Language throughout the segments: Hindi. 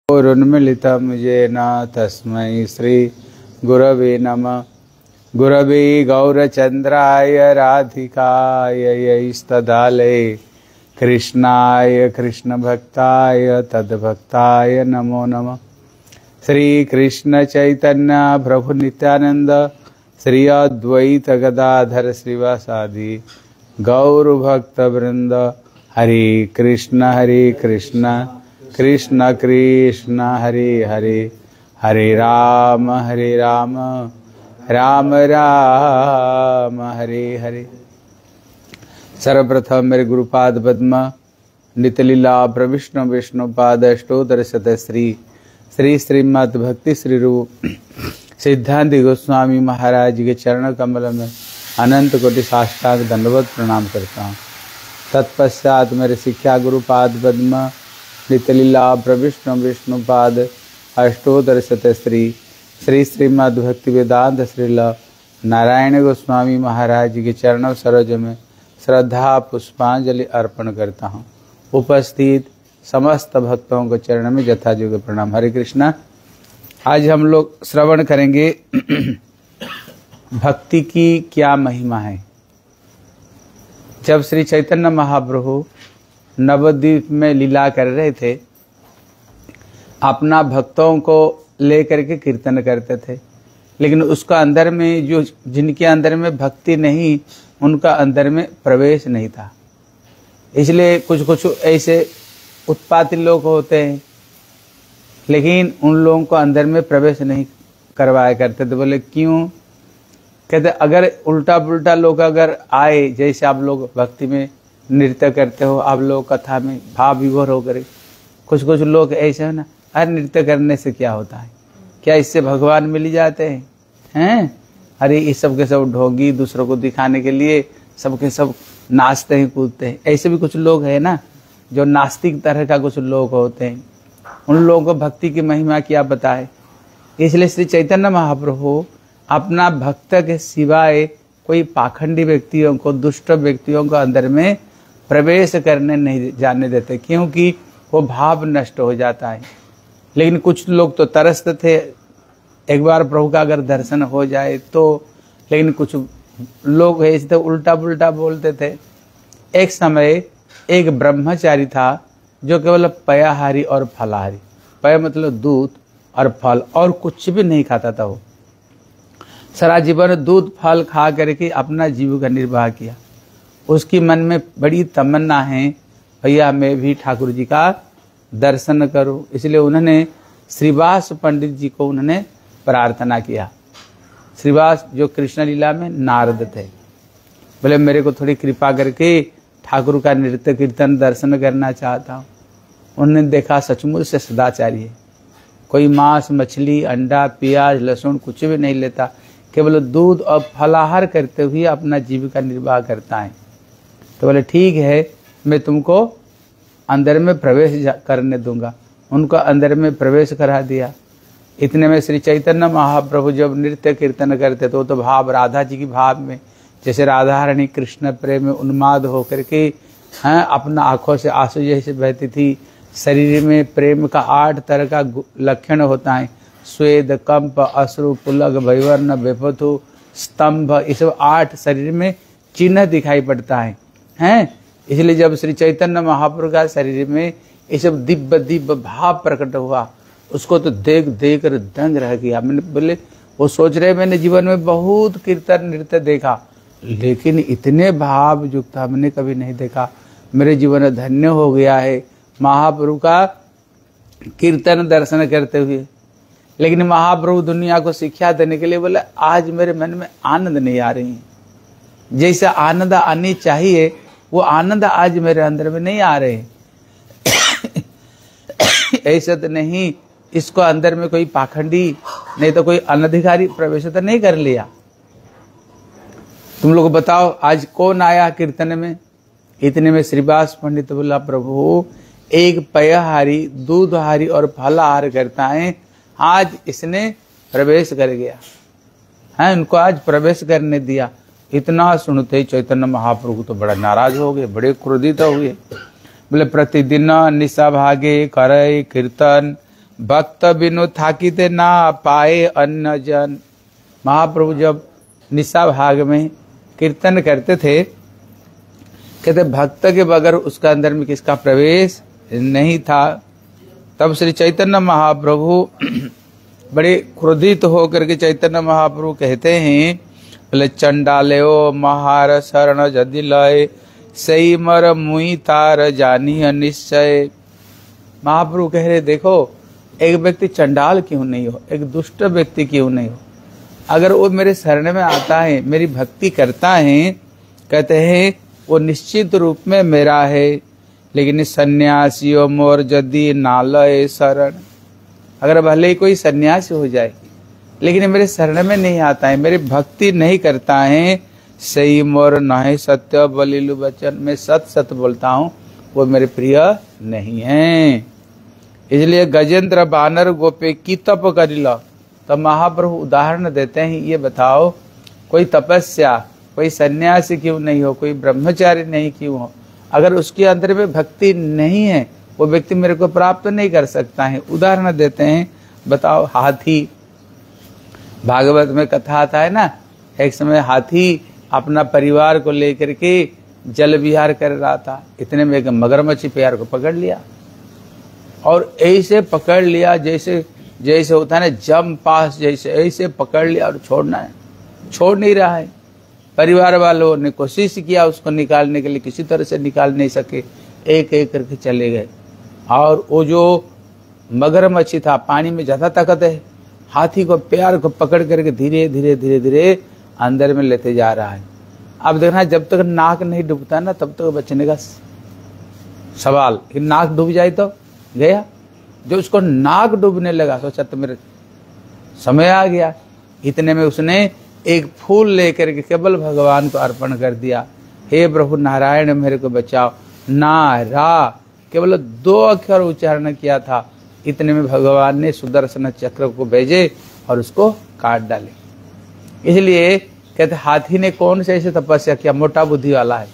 गुरुन्मिलितं येन तस्मै श्री गुरवे नमः। गुरवे गौरचन्द्राय राधिकाय यैस्तदालये कृष्णाय कृष्णभक्ताय तद्भक्ताय नमो नमः। श्री कृष्ण चैतन्य प्रभु नित्यानंद श्री अद्वैत गदाधर श्रीवासादि गौर भक्त वृंद। हरे कृष्ण कृष्ण कृष्ण हरे हरे, हरे राम राम राम हरे हरे। सर्वप्रथम मेरे गुरुपाद पद्म नितलीला प्रविष्णु विष्णुपाद अष्टोत्तर शत श्री श्रीमद् भक्ति श्री रूप सिद्धांत गोस्वामी महाराज के चरण कमल में अनंत कोटि साष्टांग दंडवत प्रणाम करता हूँ। तत्पश्चात मेरे शिक्षा गुरुपाद पद्म नितलीला प्रविष्णु विष्णुपाद अष्टोत्तर शत श्री श्रीमद् भक्ति वेदांत श्रील नारायण गोस्वामी महाराज के चरणों सरोज में श्रद्धा पुष्पांजलि अर्पण करता हूँ। उपस्थित समस्त भक्तों को चरण में यथायोग्य प्रणाम। हरे कृष्णा। आज हम लोग श्रवण करेंगे भक्ति की क्या महिमा है। जब श्री चैतन्य महाप्रभु नवद्वीप में लीला कर रहे थे, अपना भक्तों को लेकर के कीर्तन करते थे, लेकिन उसका अंदर में जो जिनके अंदर में भक्ति नहीं, उनका अंदर में प्रवेश नहीं था। इसलिए कुछ ऐसे उत्पाती लोग होते हैं, लेकिन उन लोगों को अंदर में प्रवेश नहीं करवाया करते थे। बोले क्यों? कहते अगर उल्टा पुल्टा लोग अगर आए, जैसे आप लोग भक्ति में नृत्य करते हो, आप लोग कथा में भाव विभोर होकर, कुछ लोग ऐसे है ना, अरे नृत्य करने से क्या होता है, क्या इससे भगवान मिल जाते हैं? अरे ये सब के सब ढोंगी, दूसरों को दिखाने के लिए सबके सब नाचते हैं कूदते हैं। ऐसे भी कुछ लोग हैं ना, जो नास्तिक तरह का कुछ लोग होते हैं। उन लोगों को भक्ति की महिमा क्या बताए। इसलिए श्री चैतन्य महाप्रभु अपना भक्त के सिवाय कोई पाखंडी व्यक्तियों को, दुष्ट व्यक्तियों को अंदर में प्रवेश करने नहीं जाने देते, क्योंकि वो भाव नष्ट हो जाता है। लेकिन कुछ लोग तो तरसते थे एक बार प्रभु का अगर दर्शन हो जाए तो, लेकिन कुछ लोग ऐसे तो उल्टा पुल्टा बोलते थे। एक समय एक ब्रह्मचारी था जो केवल पयाहारी और फलाहारी, पय मतलब दूध और फल, और कुछ भी नहीं खाता था। वो सारा जीवन दूध फल खा करके अपना जीविका निर्वाह किया। उसकी मन में बड़ी तमन्ना है, भैया मैं भी ठाकुर जी का दर्शन करूं। इसलिए उन्होंने श्रीवास पंडित जी को उन्होंने प्रार्थना किया। श्रीवास जो कृष्ण लीला में नारद थे, बोले मेरे को थोड़ी कृपा करके ठाकुर का नृत्य कीर्तन दर्शन करना चाहता हूँ। उन्होंने देखा सचमुच से सदाचारी है, कोई मांस मछली अंडा प्याज लहसुन कुछ भी नहीं लेता, केवल दूध और फलाहार करते हुए अपना जीविका निर्वाह करता है। तो बोले ठीक है, मैं तुमको अंदर में प्रवेश करने दूंगा। उनको अंदर में प्रवेश करा दिया। इतने में श्री चैतन्य महाप्रभु जब नृत्य कीर्तन करते तो भाव राधा जी की भाव में, जैसे राधा रानी कृष्ण प्रेम में उन्माद होकर के अपना आंखों से आंसू जैसे बहती थी। शरीर में प्रेम का 8 तरह का लक्षण होता है, स्वेद कंप अश्रु पुलक भैवर्ण बेपथु स्तंभ, ये सब 8 शरीर में चिन्ह दिखाई पड़ता है। इसलिए जब श्री चैतन्य महाप्रभु का शरीर में ये सब दिव्य भाव प्रकट हुआ, उसको तो देख कर दंग रह गया। मैंने बोले वो सोच रहे मैंने जीवन में बहुत कीर्तन नृत्य देखा, लेकिन इतने भाव युक्त हमने कभी नहीं देखा। मेरे जीवन धन्य हो गया है महाप्रभु का कीर्तन दर्शन करते हुए। लेकिन महाप्रभु दुनिया को शिक्षा देने के लिए बोले आज मेरे मन में आनंद नहीं आ रही है, जैसा आनंद आनी चाहिए वो आनंद आज मेरे अंदर में नहीं आ रहे। ऐसा तो नहीं इसको अंदर में कोई पाखंडी नहीं तो कोई अनधिकारी प्रवेश तो नहीं कर लिया। तुम लोग बताओ आज कौन आया कीर्तन में? इतने में श्रीवास पंडित बोला प्रभु एक पयहारी दूधहारी और फलाहार करता है, आज इसने प्रवेश कर गया है, उनको आज प्रवेश करने दिया। इतना सुनते चैतन्य महाप्रभु तो बड़ा नाराज हो गए, बड़े क्रोधित हुए। बोले प्रतिदिन निशा भागे करे कीर्तन भक्त बिनु थाकिते ना पाए अन्न जन। महाप्रभु जब निशा भाग में कीर्तन करते थे, कहते भक्त के बगैर उसका अंदर में किसका प्रवेश नहीं था। तब श्री चैतन्य महाप्रभु बड़े क्रोधित होकर के चैतन्य महाप्रभु कहते हैं, बोले चंडालेओ महार शरण जदि लय, सही मर मुई तार जानी निश्चय। महाप्रभु कह रहे देखो, एक व्यक्ति चंडाल क्यों नहीं हो, एक दुष्ट व्यक्ति क्यों नहीं हो, अगर वो मेरे शरण में आता है, मेरी भक्ति करता है, कहते हैं वो निश्चित रूप में मेरा है। लेकिन सन्यासियों मोर यदि नालय शरण, अगर भले ही कोई सन्यासी हो जाए लेकिन मेरे शरण में नहीं आता है, मेरी भक्ति नहीं करता है, सही मोर नहीं सत्य बलिलु वचन, मैं सत सत बोलता हूँ, वो मेरे प्रिय नहीं है। इसलिए गजेंद्र बानर गोपे की तप करिल। तो महाप्रभु उदाहरण देते हैं, ये बताओ कोई तपस्या, कोई सन्यासी क्यों नहीं हो, कोई ब्रह्मचारी नहीं क्यों हो, अगर उसके अंदर में भक्ति नहीं है, वो व्यक्ति मेरे को प्राप्त नहीं कर सकता है। उदाहरण देते हैं, बताओ हाथी, भागवत में कथा आता है ना, एक समय हाथी अपना परिवार को लेकर के जल विहार कर रहा था, इतने में एक मगरमच्छ पैर को पकड़ लिया, और ऐसे पकड़ लिया जैसे जैसे होता है ना जम पास, जैसे ऐसे पकड़ लिया और छोड़ना है, छोड़ नहीं रहा है। परिवार वालों ने कोशिश किया उसको निकालने के लिए, किसी तरह से निकाल नहीं सके, एक एक करके चले गए। और वो जो मगरमच्छ था, पानी में ज्यादा ताकत है, हाथी को पैर को पकड़ करके धीरे धीरे धीरे धीरे अंदर में लेते जा रहा है। अब देखना, जब तक नाक नहीं डूबता ना तब तक बचने का सवाल, कि नाक डूब जाए तो गया। जो उसको नाक डूबने लगा, सोचा तो मेरे समय आ गया। इतने में उसने एक फूल लेकर के केवल भगवान को अर्पण कर दिया, हे प्रभु नारायण मेरे को बचाओ। नारा केवल 2 अक्षर उच्चारण किया था, इतने में भगवान ने सुदर्शन चक्र को भेजे और उसको काट डाले। इसलिए कहते हाथी ने कौन से ऐसे तपस्या किया, मोटा बुद्धि वाला है,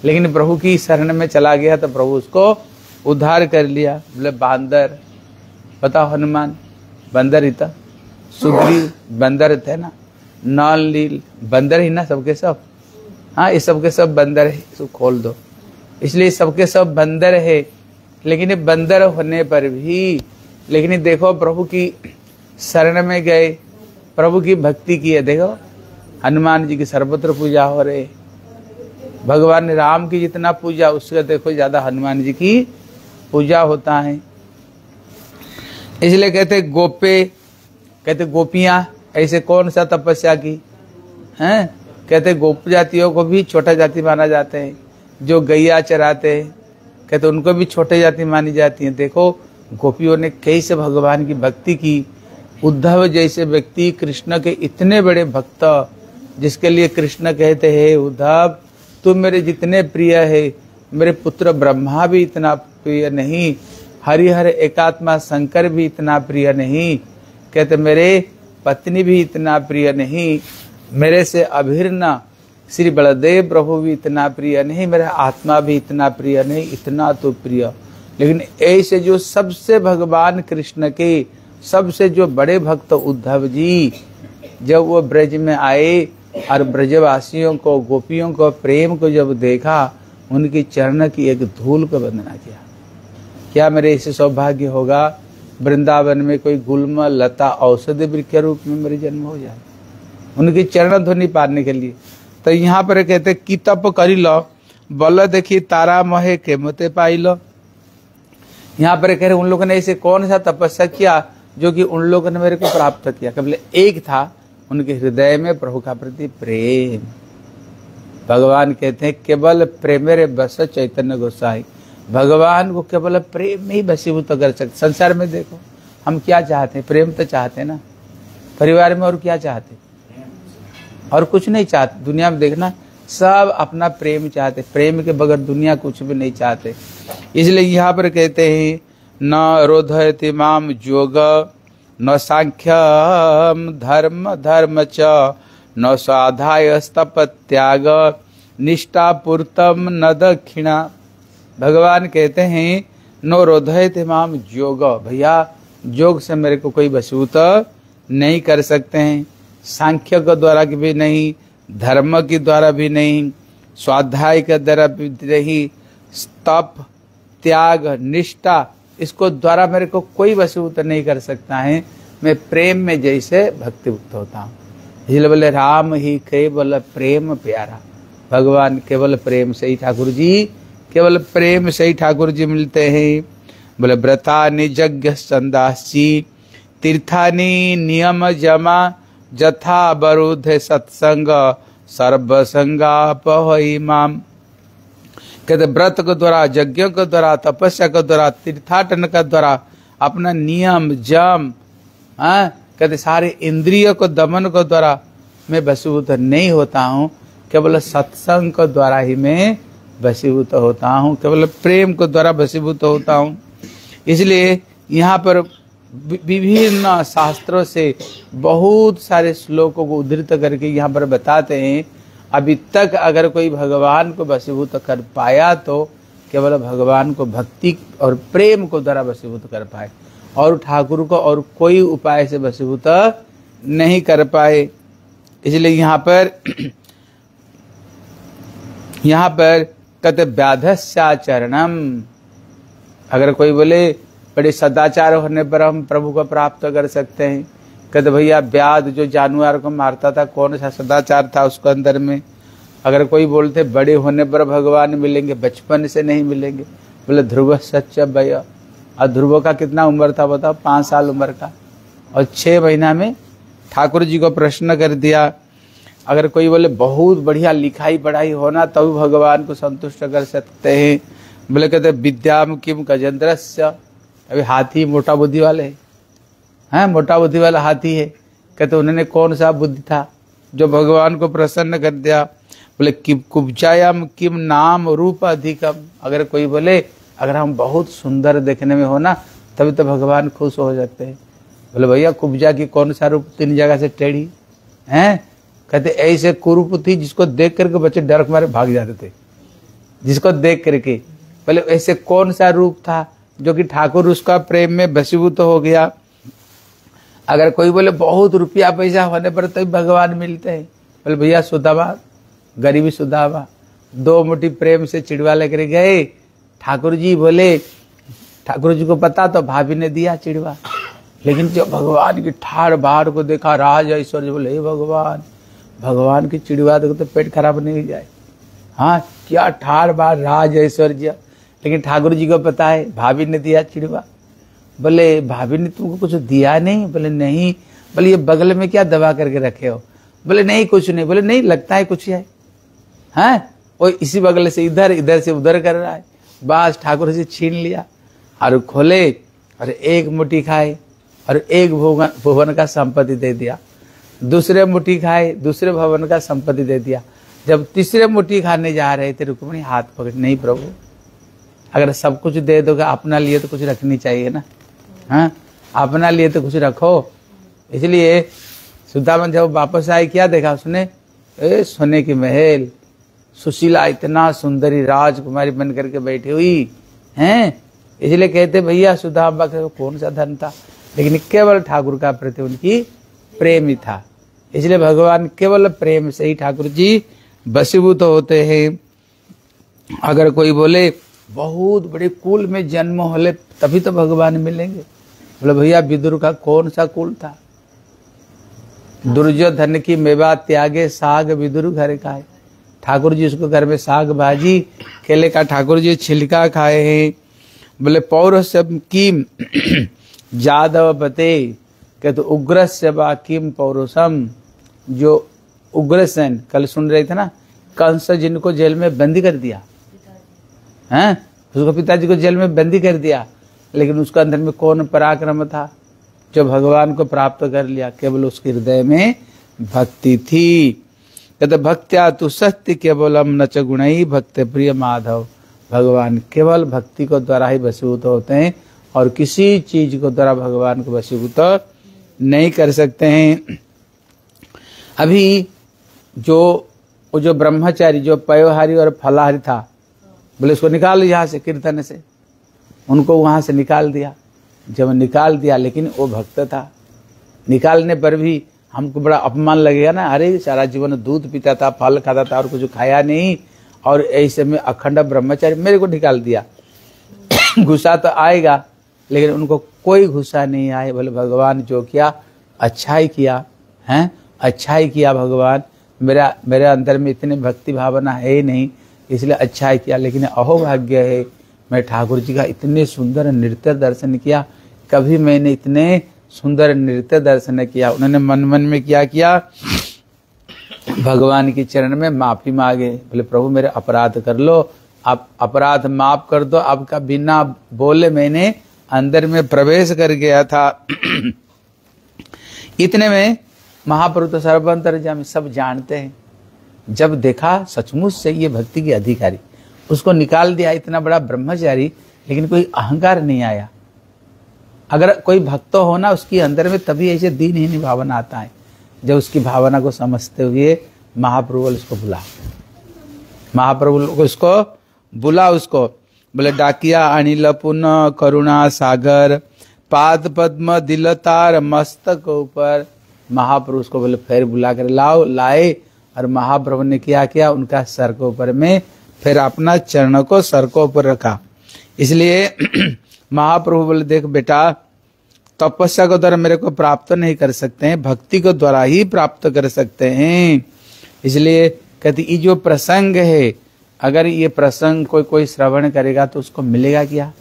लेकिन प्रभु की शरण में चला गया तो प्रभु उसको उद्धार कर लिया। बोले बांदर, बताओ हनुमान बंदर ही था, सुग्रीव बंदर थे ना, नाल नील बंदर ही ना सबके सब। हाँ, ये सबके सब बंदर है, इसको खोल दो। इसलिए सबके सब बंदर है, लेकिन ये बंदर होने पर भी, लेकिन देखो प्रभु की शरण में गए, प्रभु की भक्ति की है। देखो हनुमान जी की सर्वत्र पूजा हो रही, भगवान राम की जितना पूजा उससे देखो ज्यादा हनुमान जी की पूजा होता है। इसलिए कहते गोपे, कहते गोपियां, ऐसे कौन सा तपस्या की हैं। कहते गोप जातियों को भी छोटा जाति माना जाते हैं, जो गैया चराते हैं कहते उनको भी छोटे जाति मानी जाती है। देखो गोपियों ने कैसे भगवान की भक्ति की। उद्धव जैसे व्यक्ति, कृष्ण के इतने बड़े भक्त, जिसके लिए कृष्ण कहते हैं उद्धव तुम मेरे जितने प्रिय है, मेरे पुत्र ब्रह्मा भी इतना प्रिय नहीं, हरिहर एकात्मा शंकर भी इतना प्रिय नहीं, कहते मेरे पत्नी भी इतना प्रिय नहीं, मेरे से अभिन्न श्री बलदेव प्रभु भी इतना प्रिय नहीं, मेरा आत्मा भी इतना प्रिय नहीं, इतना तो प्रिय। लेकिन ऐसे जो सबसे भगवान कृष्ण के सबसे जो बड़े भक्त उद्धव जी, जब वो ब्रज में आए और ब्रजवासियों को, गोपियों को प्रेम को जब देखा, उनकी चरण की एक धूल को वंदना किया। क्या मेरे ऐसे सौभाग्य होगा वृंदावन में कोई गुल्म लता औषधि वृक्ष के रूप में मेरे जन्म हो जाए, उनकी चरण ध्वनि पाने के लिए। तो यहाँ पर कहते कि तप करी लो, बल देखी तारा महे केमते पाई लो। यहाँ पर कह रहे उन लोगों ने ऐसे कौन सा तपस्या किया जो कि उन लोगों ने मेरे को प्राप्त किया। केवल एक था, उनके हृदय में प्रभु का प्रति प्रेम। भगवान कहते हैं केवल प्रेम मेरे बस चैतन्य गोसाई, भगवान को केवल प्रेम में ही बसीभूत कर सकते। संसार में देखो हम क्या चाहते हैं, प्रेम तो चाहते हैं ना, परिवार में और क्या चाहते, और कुछ नहीं चाहते। दुनिया में देखना सब अपना प्रेम चाहते, प्रेम के बगैर दुनिया कुछ भी नहीं चाहते। इसलिए यहाँ पर कहते हैं न रोधयति माम जोग, न सांख्यम धर्म धर्म च, न स्वाध्याय स्तप त्याग, निष्ठा पूर्तम न दक्षिणा। भगवान कहते हैं नो रोधयति माम योग, भैया योग से मेरे को कोई वशीभूत नहीं कर सकते हैं। सांख्य के द्वारा भी नहीं, धर्म के द्वारा भी नहीं, स्वाध्याय के द्वारा भी नहीं, तप, त्याग, निष्ठा, इसको द्वारा मेरे को कोई वशीभूत नहीं कर सकता है। मैं प्रेम में जैसे भक्तियुक्त होता हूँ। इसलिए बोले राम ही केवल प्रेम प्यारा, भगवान केवल प्रेम से ही ठाकुर जी, केवल प्रेम से ही ठाकुर जी मिलते हैं। बोले व्रतानि यज्ञ संदासी तीर्थानि नियम जमा जथा बरुध सत्संग सर्वसंगापहै माम। कहते व्रत के द्वारा, यज्ञों के द्वारा, तपस्या के द्वारा, तीर्थाटन के द्वारा, अपना नियम जम, कहते सारे इंद्रियों को दमन के द्वारा मैं वशीभूत नहीं होता हूँ। केवल सत्संग के द्वारा ही मैं वशीभूत होता हूँ, केवल प्रेम के द्वारा वशीभूत होता हूँ। इसलिए यहाँ पर विभिन्न शास्त्रों से बहुत सारे श्लोकों को उद्धृत करके यहाँ पर बताते हैं, अभी तक अगर कोई भगवान को वशीभूत कर पाया तो केवल भगवान को भक्ति और प्रेम को द्वारा वशीभूत कर पाए, और ठाकुर को और कोई उपाय से वशीभूत नहीं कर पाए। इसलिए यहाँ पर कहते व्याधस्याचरणम, अगर कोई बोले बड़े सदाचार होने पर हम प्रभु को प्राप्त कर सकते हैं, कहते भैया व्याध जो जानवर को मारता था कौन सा सदाचार था उसके अंदर में। अगर कोई बोलते बड़े होने पर भगवान मिलेंगे, बचपन से नहीं मिलेंगे, बोले ध्रुव सच्च भैया, और ध्रुव का कितना उम्र था बताओ, 5 साल उम्र का, और 6 महीना में ठाकुर जी को प्रश्न कर दिया। अगर कोई बोले बहुत बढ़िया लिखाई पढ़ाई होना तब तो भगवान को संतुष्ट कर सकते हैं, बोले कहते विद्याम किम गजेंद्रस्य, अभी हाथी मोटा बुद्धि वाले हैं, मोटा बुद्धि वाला हाथी है, कहते उन्होंने कौन सा बुद्धि था जो भगवान को प्रसन्न कर दिया। बोले किम कुब्जायाम किम नाम रूप अधिकम, अगर कोई बोले अगर हम बहुत सुंदर देखने में हो ना तभी तो भगवान खुश हो जाते हैं। बोले भैया कुब्जा की कौन सा रूप 3 जगह से टेढ़ी हैं, कहते ऐसे कुरूप थी जिसको देख करके बच्चे डर के मारे भाग जाते थे, जिसको देख करके। बोले ऐसे कौन सा रूप था जो कि ठाकुर उसका प्रेम में वशीभूत हो गया। अगर कोई बोले बहुत रुपया पैसा होने पर तभी भगवान मिलते हैं, बोले भैया सुदामा, गरीबी सुदामा 2 मुट्ठी प्रेम से चिड़वा लेकर गए, ठाकुर जी बोले, ठाकुर जी को पता तो भाभी ने दिया चिड़वा, लेकिन जब भगवान की ठाड़ बाहर को देखा, राज ऐश्वर्य, बोले हे भगवान, भगवान की चिड़वा देखो तो पेट खराब नहीं जाए। हाँ क्या ठाड़ बाहर राज ऐश्वर्य, लेकिन ठाकुर जी को पता है भाभी ने दिया चिड़वा। बोले भाभी ने तुमको कुछ दिया नहीं, बोले नहीं। बोले ये बगल में क्या दबा करके रखे हो, बोले नहीं कुछ नहीं। बोले नहीं लगता है कुछ है, हाँ वो इसी बगल से इधर, इधर से उधर कर रहा है। बस ठाकुर जी छीन लिया और खोले और 1 मुट्ठी खाए और 1 भुवन का संपत्ति दे दिया, दूसरे मुट्ठी खाए, दूसरे भवन का संपत्ति दे दिया। जब तीसरे मुट्ठी खाने जा रहे थे रुक्मिणी हाथ पकड़, नहीं प्रभु अगर सब कुछ दे दोगे अपना लिए तो कुछ रखनी चाहिए ना, हाँ अपना लिए तो कुछ रखो। इसलिए सुदामा जब वापस आए क्या देखा उसने, सोने की महल, सुशीला इतना सुंदरी राजकुमारी बन करके बैठी हुई हैं। इसलिए कहते भैया सुदामा का कौन सा धन था, लेकिन केवल ठाकुर का प्रति उनकी प्रेम ही था। इसलिए भगवान केवल प्रेम से ही ठाकुर जी वशीभूत होते हैं। अगर कोई बोले बहुत बड़े कुल में जन्म होले तभी तो भगवान मिलेंगे, बोले भैया विदुर का कौन सा कुल था, दुर्योधन की मेवा त्यागे साग विदुर घर का है, ठाकुर जी उसको घर में साग भाजी केले का ठाकुर जी छिलका खाए हैं। बोले पौरस्य किम जादव बते, कहते उग्रस्य बा किम पौरुषम, जो उग्रसेन कल सुन रहे थे ना, कंस जिनको जेल में बंदी कर दिया हैं, उसको पिताजी को जेल में बंदी कर दिया, लेकिन उसके अंदर में कौन पराक्रम था, जो भगवान को प्राप्त कर लिया, केवल उसके हृदय में भक्ति थी। कहते भक्त्या तु सत्य केवलम न च गुणई भक्त प्रिय माधव, भगवान केवल भक्ति को द्वारा ही वशीभूत होते हैं और किसी चीज को द्वारा भगवान को वशीभूत नहीं कर सकते हैं। अभी जो ब्रह्मचारी जो पयोहारी और फलाहारी था, बोले उसको निकाल यहाँ से कीर्तन से, उनको वहां से निकाल दिया। जब निकाल दिया, लेकिन वो भक्त था, निकालने पर भी हमको बड़ा अपमान लगेगा ना, अरे सारा जीवन दूध पीता था, फल खाता था और कुछ खाया नहीं, और ऐसे में अखंड ब्रह्मचारी मेरे को निकाल दिया। गुस्सा तो आएगा, लेकिन उनको कोई गुस्सा नहीं आए। बोले भगवान जो किया अच्छा ही किया है, अच्छा ही किया भगवान, मेरे अंदर में इतने भक्ति भावना है ही नहीं, इसलिए अच्छा ही किया। लेकिन अहोभाग्य है, मैं ठाकुर जी का इतने सुंदर नृत्य दर्शन किया, कभी मैंने इतने सुंदर नृत्य दर्शन किया। उन्होंने मन मन में क्या किया, भगवान के चरण में माफी मांगे। बोले प्रभु मेरे अपराध कर लो, आप अपराध माफ कर दो, आपका बिना बोले मैंने अंदर में प्रवेश कर गया था। इतने में महाप्रभु तो सर्वंतर्यामी सब जानते हैं, जब देखा सचमुच से ये भक्ति की अधिकारी, उसको निकाल दिया, इतना बड़ा ब्रह्मचारी, लेकिन कोई अहंकार नहीं आया। अगर कोई भक्त हो ना उसकी अंदर में, तभी ऐसे दीनहीन भावना आता है। जब उसकी भावना को समझते हुए महाप्रभु उसको बुला, महाप्रभु को उसको बुला, उसको बोले डाकिया अनिल पुनः करुणा सागर, पाद पद्म दिलतार मस्तक ऊपर। महाप्रभु उसको बोले फिर बुला कर लाओ, लाए, और महाप्रभु ने क्या किया, उनका सर के ऊपर में फिर अपना चरण को सर को ऊपर रखा। इसलिए महाप्रभु बोले देख बेटा, तपस्या के द्वारा मेरे को प्राप्त नहीं कर सकते हैं, भक्ति के द्वारा ही प्राप्त कर सकते हैं। इसलिए कहती ये जो प्रसंग है, अगर ये प्रसंग कोई श्रवण करेगा तो उसको मिलेगा क्या?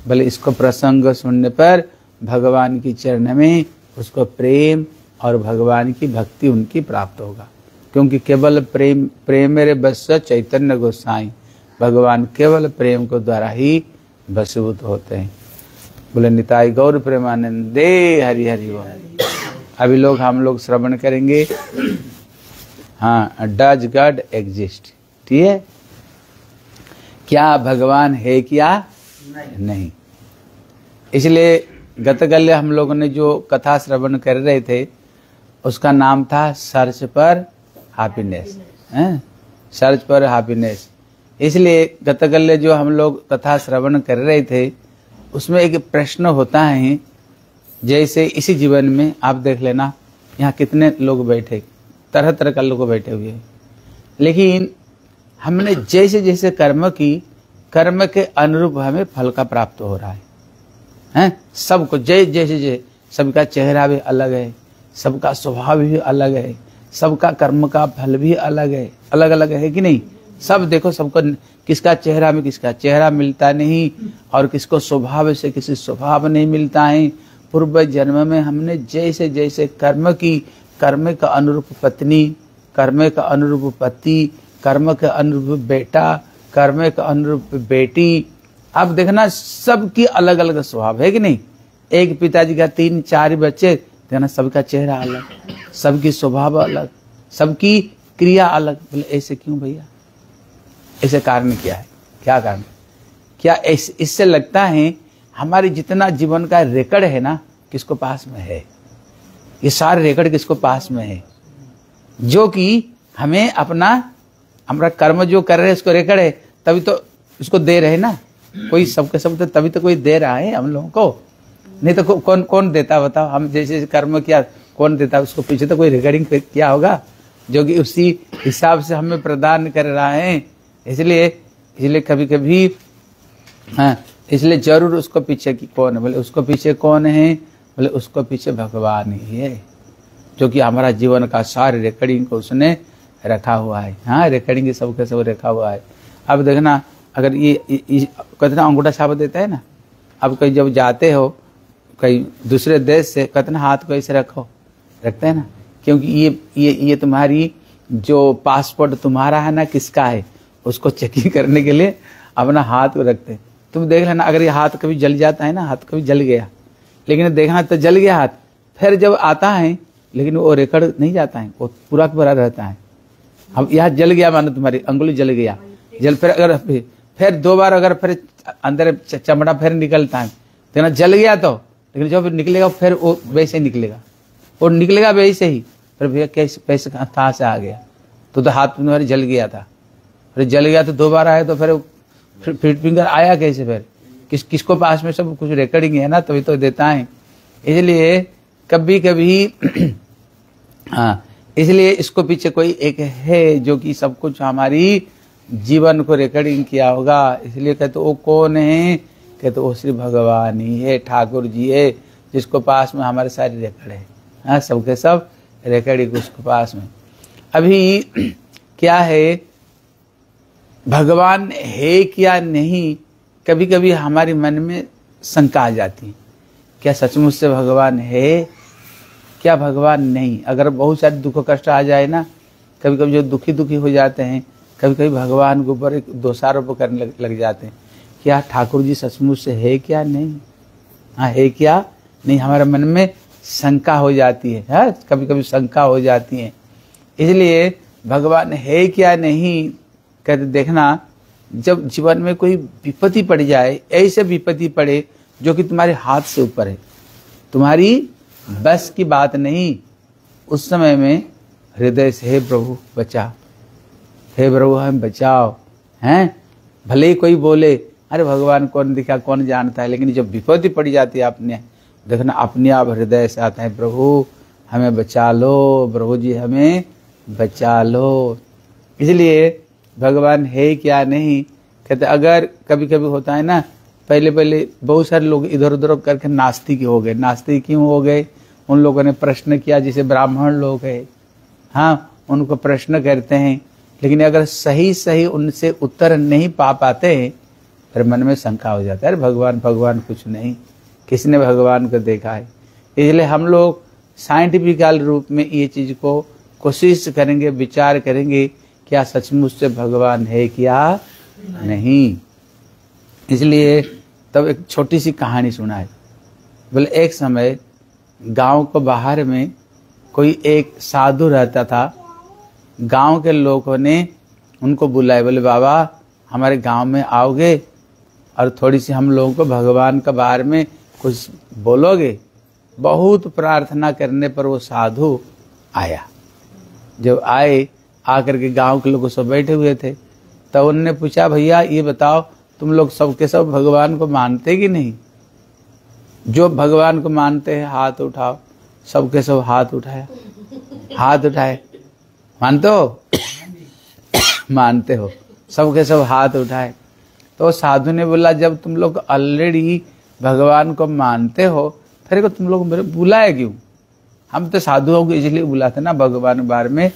भले इसको प्रसंग सुनने पर भगवान की चरण में उसको प्रेम और भगवान की भक्ति उनकी प्राप्त होगा। क्योंकि केवल प्रेम मेरे बस चैतन्य गोसाई, भगवान केवल प्रेम को द्वारा ही बसभूत होते हैं। बोले निताई गौर प्रेमानंदे हरि हरि बोल। अभी हम लोग श्रवण करेंगे, हाँ, डज गॉड एग्जिस्ट, ठीक है? क्या भगवान है क्या? नहीं। इसलिए गतगल्य हम लोगों ने जो कथा श्रवण कर रहे थे उसका नाम था सर्च पर हैप्पीनेस, सर्च पर हैप्पीनेस। इसलिए गतगल्य जो हम लोग कथा श्रवण कर रहे थे उसमें एक प्रश्न होता है, जैसे इसी जीवन में आप देख लेना, यहाँ कितने लोग बैठे, तरह तरह का लोग बैठे हुए हैं, लेकिन हमने जैसे जैसे कर्म की, कर्म के अनुरूप हमें फल का प्राप्त हो रहा है। सबको जैसे सबका चेहरा भी अलग है, सबका स्वभाव भी अलग है, सबका कर्म का फल भी अलग है, अलग अलग है कि नहीं? सब देखो, सबको किसका चेहरा में किसका चेहरा मिलता नहीं, और किसको स्वभाव से किसी स्वभाव नहीं मिलता है। पूर्व जन्म में हमने जैसे जैसे कर्म की, कर्म का अनुरूप पत्नी, कर्म का अनुरूप पति, कर्म के अनुरूप बेटा, कर्म के अनुरूप बेटी, अब देखना सबकी अलग अलग स्वभाव है कि नहीं? एक पिताजी का 3-4 बच्चे, देखना सबका चेहरा अलग, सबकी स्वभाव अलग, सबकी क्रिया अलग। बोले ऐसे क्यों भैया? ऐसे कारण क्या है? क्या कारण? क्या इससे लगता है हमारी जितना जीवन का रिकॉर्ड है ना, किसको पास में है? ये सारे रिकॉर्ड किसको पास में है? जो कि हमें अपना हमारा कर्म जो कर रहे हैं उसको रिकॉर्ड है, तभी तो उसको दे रहे ना। कोई सबके सब तो तभी तो कोई दे रहा है हम लोगों को, नहीं तो कौन देता बताओ? हम जैसे कर्म किया कौन देता? उसको पीछे तो कोई रिकॉर्डिंग किया होगा जो कि उसी हिसाब से हमें प्रदान कर रहा है। इसलिए कभी कभी, हाँ, इसलिए जरूर उसको पीछे की कौन है? बोले उसको पीछे कौन है? बोले उसको पीछे भगवान ही है, जो कि हमारा जीवन का सारे रिकॉर्डिंग को उसने रखा हुआ है। हाँ, रिकॉर्डिंग सबके सब रखा हुआ है। अब देखना, अगर ये कितना अंगूठा छाप देता है ना, अब कहीं जब जाते हो कहीं दूसरे देश से, कितना हाथ को ऐसे रखते हैं ना, क्योंकि ये तुम्हारी जो पासपोर्ट तुम्हारा है ना, किसका है, उसको चेकिंग करने के लिए अपना हाथ को रखते हैं। तुम देख लेना, अगर ये हाथ कभी जल जाता है ना, हाथ कभी जल गया, लेकिन देखना तो जल गया हाथ, फिर जब आता है लेकिन वो रिकॉर्ड नहीं जाता है, वो पूरा पूरा रहता है। अब यहाँ जल गया, मानो तुम्हारी अंगुली जल गया, फिर अगर फिर 2 बार अगर फिर अंदर चमड़ा फिर निकलता है, देखना जल गया तो, लेकिन जब निकलेगा फिर वो वैसे निकलेगा, वो निकलेगा वैसे ही। फिर भैया कैसे पैसे कहाँ से आ गया? तो हाथ तुम्हारे जल गया था, फिर जल गया तो 2 बार आया, तो फिर फिंगर आया कैसे? फिर किसको पास में सब कुछ रिकॉर्डिंग है ना, तभी तो देता है। इसलिए कभी कभी हाँ, इसलिए इसको पीछे कोई एक है जो कि सब कुछ हमारी जीवन को रिकॉर्डिंग किया होगा। इसलिए कहते वो कौन है, कहते वो श्री भगवान ही है, ठाकुर जी है, जिसको पास में हमारे सारे रिकॉर्ड है। हाँ, सबके सब रिकॉर्डिंग उसको पास में। अभी क्या है, भगवान है क्या नहीं, कभी कभी हमारे मन में शंका आ जाती है, क्या सचमुच से भगवान है, क्या भगवान नहीं। अगर बहुत सारे दुख कष्ट आ जाए ना, कभी कभी जो दुखी हो जाते हैं, कभी कभी भगवान के ऊपर एक दोषारोप करने लग जाते हैं, क्या ठाकुर जी सचमुच से है क्या नहीं, हाँ है क्या नहीं, हमारे मन में शंका हो जाती है। हाँ, कभी कभी शंका हो जाती है। इसलिए भगवान है क्या नहीं, कहते देखना, जब जीवन में कोई विपत्ति पड़ जाए, ऐसे विपत्ति पड़े जो कि तुम्हारे हाथ से ऊपर है, तुम्हारी बस की बात नहीं, उस समय में हृदय से हे प्रभु बचा, हे प्रभु हम बचाओ। हैं, भले ही कोई बोले अरे भगवान कौन दिखा, कौन जानता है, लेकिन जब विपत्ति पड़ी जाती है अपने, देखना अपने आप हृदय से आता है, प्रभु हमें बचा लो, प्रभु जी हमें बचा लो। इसलिए भगवान है क्या नहीं, कहते अगर कभी कभी होता है ना, पहले बहुत सारे लोग इधर उधर करके नास्तिक हो गए। नास्तिक क्यों हो गए, उन लोगों ने प्रश्न किया, जिसे ब्राह्मण लोग है, हाँ उनको प्रश्न करते हैं, लेकिन अगर सही उनसे उत्तर नहीं पा पाते हैं, फिर मन में शंका हो जाता है, अरे भगवान कुछ नहीं, किसने भगवान को देखा है। इसलिए हम लोग साइंटिफिकल रूप में ये चीज को कोशिश करेंगे, विचार करेंगे, क्या सचमुच से भगवान है क्या नहीं। इसलिए तब एक छोटी सी कहानी सुनाए। बोले एक समय गांव को बाहर में कोई एक साधु रहता था। गांव के लोगों ने उनको बुलाए, बोले बाबा हमारे गांव में आओगे और थोड़ी सी हम लोगों को भगवान के बारे में कुछ बोलोगे। बहुत प्रार्थना करने पर वो साधु आया। जब आए, आकर के गांव के लोग सब बैठे हुए थे, तब उन्होंने पूछा, भैया ये बताओ तुम लोग सबके सब भगवान को मानते कि नहीं। जो भगवान को मानते हैं हाथ उठाओ। सबके सब हाथ उठाया, हाथ उठाए, मानते हो मानते हो, सबके सब हाथ उठाए। तो साधु ने बोला, जब तुम लोग ऑलरेडी भगवान को मानते हो, फिर को तुम लोग मेरे बुलाए क्यों। हम तो साधुओं को इसलिए बुलाते ना, भगवान के बारे में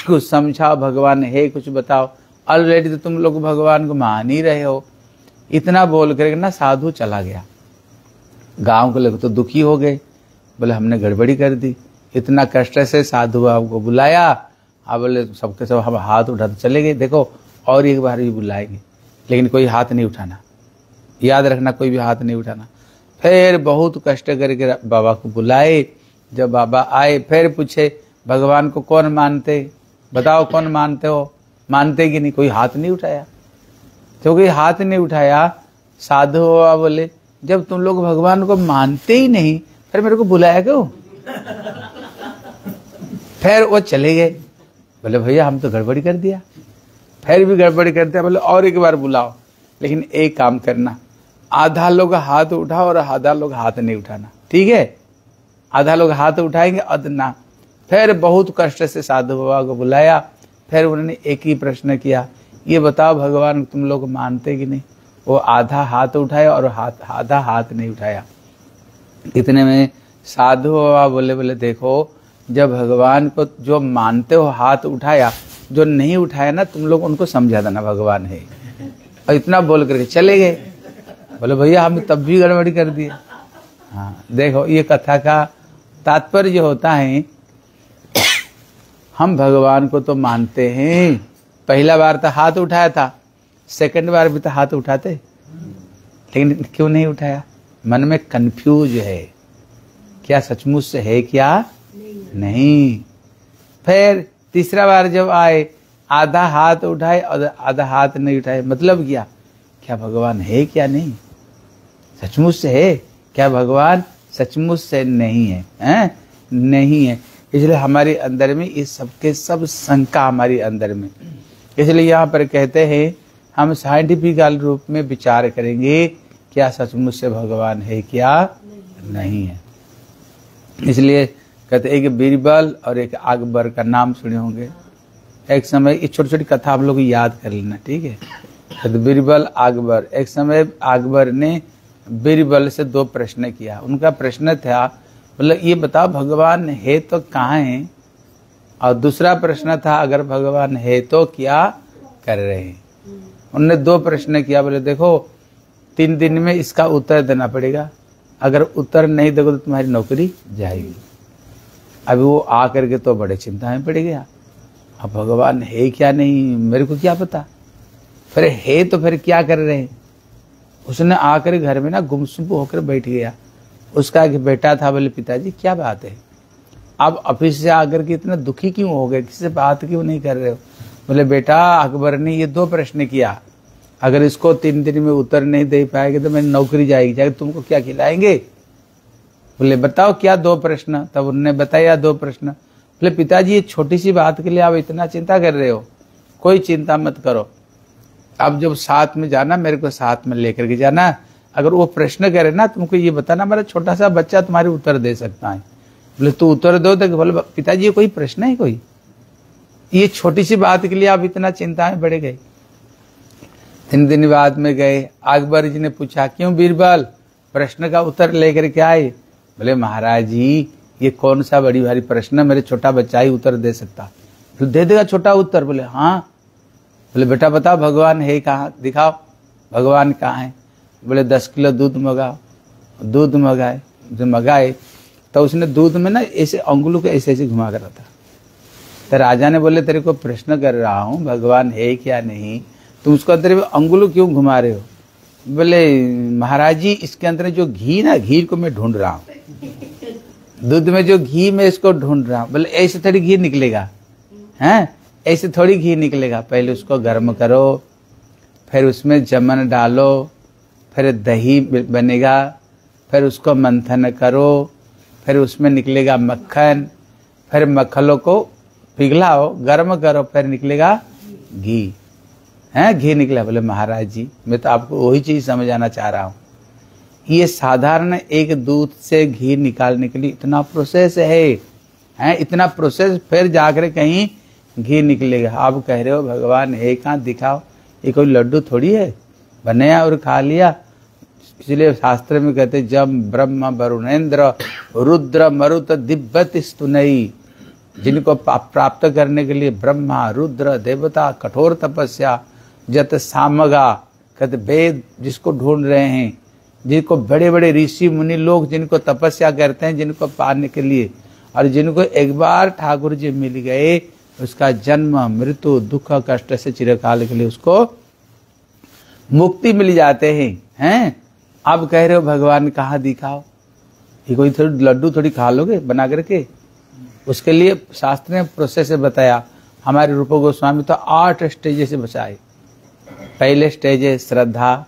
कुछ समझाओ, भगवान है कुछ बताओ। ऑलरेडी तो तुम लोग भगवान को मान ही रहे हो। इतना बोल कर ना साधु चला गया। गांव के लोग तो दुखी हो गए, बोले हमने गड़बड़ी कर दी, इतना कष्ट से साधु आपको बुलाया, आप बोले सबके सब हम हाथ उठाते चले गए। देखो और एक बार भी बुलाएंगे, लेकिन कोई हाथ नहीं उठाना, याद रखना, कोई भी हाथ नहीं उठाना। फिर बहुत कष्ट करके बाबा को बुलाए। जब बाबा आए फिर पूछे, भगवान को कौन मानते, बताओ कौन मानते हो, मानते कि नहीं। कोई हाथ नहीं उठाया। तो कोई हाथ नहीं उठाया। साधु बाबा बोले, जब तुम लोग भगवान को मानते ही नहीं, फिर मेरे को बुलाया क्यों। फिर वो चले गए। बोले भैया हम तो गड़बड़ी कर दिया। फिर भी गड़बड़ी करते हैं। बोले और एक बार बुलाओ, लेकिन एक काम करना, आधा लोग हाथ उठाओ और आधा लोग हाथ नहीं उठाना, ठीक है। आधा लोग हाथ उठाएंगे, आधा ना। फिर बहुत कष्ट से साधु बाबा को बुलाया। फिर उन्होंने एक ही प्रश्न किया, ये बताओ भगवान तुम लोग मानते कि नहीं। वो आधा हाथ उठाया और आधा हाथ नहीं उठाया। इतने में साधु बाबा बोले देखो, जब भगवान को जो मानते हो हाथ उठाया, जो नहीं उठाया ना तुम लोग उनको समझा देना भगवान है। और इतना बोल करके चले गए। बोले भैया हम तब भी गड़बड़ी कर दिए। हाँ देखो, ये कथा का तात्पर्य होता है, हम भगवान को तो मानते हैं। पहला बार तो हाथ उठाया था, सेकंड बार भी तो हाथ उठाते, लेकिन क्यों नहीं उठाया। मन में कंफ्यूज है, क्या सचमुच से है क्या नहीं। फिर तीसरा बार जब आए, आधा हाथ उठाए और आधा हाथ नहीं उठाए। मतलब क्या भगवान है क्या नहीं, सचमुच से है क्या भगवान, सचमुच से नहीं है, हैं? नहीं है। इसलिए हमारे अंदर में इस सबके सब शंका हमारे अंदर में। इसलिए यहाँ पर कहते हैं हम साइंटिफिकल रूप में विचार करेंगे क्या सचमुच से भगवान है क्या नहीं है। इसलिए कहते एक बीरबल और एक अकबर का नाम सुने होंगे। एक समय ये छोटी छोटी कथा आप लोग याद कर लेना, ठीक है। कहते बीरबल अकबर, एक समय अकबर ने बीरबल से 2 प्रश्न किया। उनका प्रश्न था मतलब ये बताओ भगवान है तो कहाँ है, और दूसरा प्रश्न था अगर भगवान है तो क्या कर रहे हैं। उन्होंने 2 प्रश्न किया। बोले देखो 3 दिन में इसका उत्तर देना पड़ेगा, अगर उत्तर नहीं दोगे तो तुम्हारी नौकरी जाएगी। अभी वो आ करके तो बड़े चिंता में पड़ गया, अब भगवान है क्या नहीं मेरे को क्या पता, फिर है तो फिर क्या कर रहे हैं। उसने आकर घर में ना गुमसुम होकर बैठ गया। उसका एक बेटा था, बोले पिताजी क्या बात है, आप ऑफिस से आकर के इतना दुखी क्यों हो गए, किसी से बात क्यों नहीं कर रहे हो। बोले बेटा अकबर ने ये 2 प्रश्न किया, अगर इसको 3 दिन में उत्तर नहीं दे पाएंगे तो मेरी नौकरी जाएगी, तुमको क्या खिलाएंगे। बोले बताओ क्या 2 प्रश्न। तब उन्होंने बताया 2 प्रश्न। बोले पिताजी ये छोटी सी बात के लिए आप इतना चिंता कर रहे हो, कोई चिंता मत करो, अब जब साथ में जाना मेरे को साथ में लेकर के जाना, अगर वो प्रश्न करे ना तुमको ये बताना, मेरा छोटा सा बच्चा तुम्हारे उत्तर दे सकता है। बोले तू उत्तर दो। तो बोले पिताजी ये कोई प्रश्न है कोई, ये छोटी सी बात के लिए आप इतना चिंता में पड़ गए। 3 दिन बाद में गए, अकबर जी ने पूछा क्यों बीरबल प्रश्न का उत्तर लेकर के आए। बोले महाराज जी ये कौन सा बड़ी भारी प्रश्न, मेरे छोटा बच्चा ही उत्तर दे सकता। तो दे देगा छोटा उत्तर। बोले हाँ। बोले बेटा बताओ भगवान है कहाँ, दिखाओ भगवान कहाँ है। बोले 10 किलो दूध मंगाओ। दूध मंगाए, जो मंगाए तो उसने दूध में ना ऐसे अंगुलों को ऐसे ऐसे घुमा कर रहा था। तो राजा ने बोले तेरे को प्रश्न कर रहा हूँ भगवान है क्या नहीं, तुम उसको अंदर अंगुलों क्यों घुमा रहे हो। बोले महाराज जी इसके अंदर जो घी ना, घी को मैं ढूंढ रहा हूँ, दूध में जो घी मैं इसको ढूंढ रहा हूँ। बोले ऐसे थोड़ी घी निकलेगा, हैं ऐसे थोड़ी घी निकलेगा, पहले उसको गर्म करो, फिर उसमें जमन डालो, फिर दही बनेगा, फिर उसको मंथन करो, फिर उसमें निकलेगा मक्खन, फिर मक्खलों को पिघलाओ, गर्म करो, फिर निकलेगा घी, हैं घी निकला। बोले महाराज जी मैं तो आपको वही चीज समझाना चाह रहा हूँ, ये साधारण एक दूध से घी निकालने के लिए इतना प्रोसेस है इतना प्रोसेस, फिर जाकर कहीं घी निकलेगा। आप कह रहे हो भगवान है कहाँ, दिखाओ। ये कोई लड्डू थोड़ी है बनाया और खा लिया। इसलिए शास्त्र में कहते जम ब्रह्म वरुणेन्द्र रुद्र मरुत दिव्यत स्तुनई, जिनको प्राप्त करने के लिए ब्रह्मा रुद्र देवता कठोर तपस्या जत सामगा, कहते वेद जिसको ढूंढ रहे हैं, जिनको बड़े बड़े ऋषि मुनि लोग जिनको तपस्या करते हैं जिनको पाने के लिए, और जिनको एक बार ठाकुर जी मिल गए उसका जन्म मृत्यु दुख कष्ट से चिरकाल के लिए उसको मुक्ति मिल जाते हैं। आप कह रहे हो भगवान कहाँ दिखाओ, ये कोई थोड़ी लड्डू थोड़ी खा लोगे बना करके। उसके लिए शास्त्र ने प्रोसेस से बताया। हमारे रूप गोस्वामी तो 8 स्टेज से बचाए। पहले स्टेज है श्रद्धा,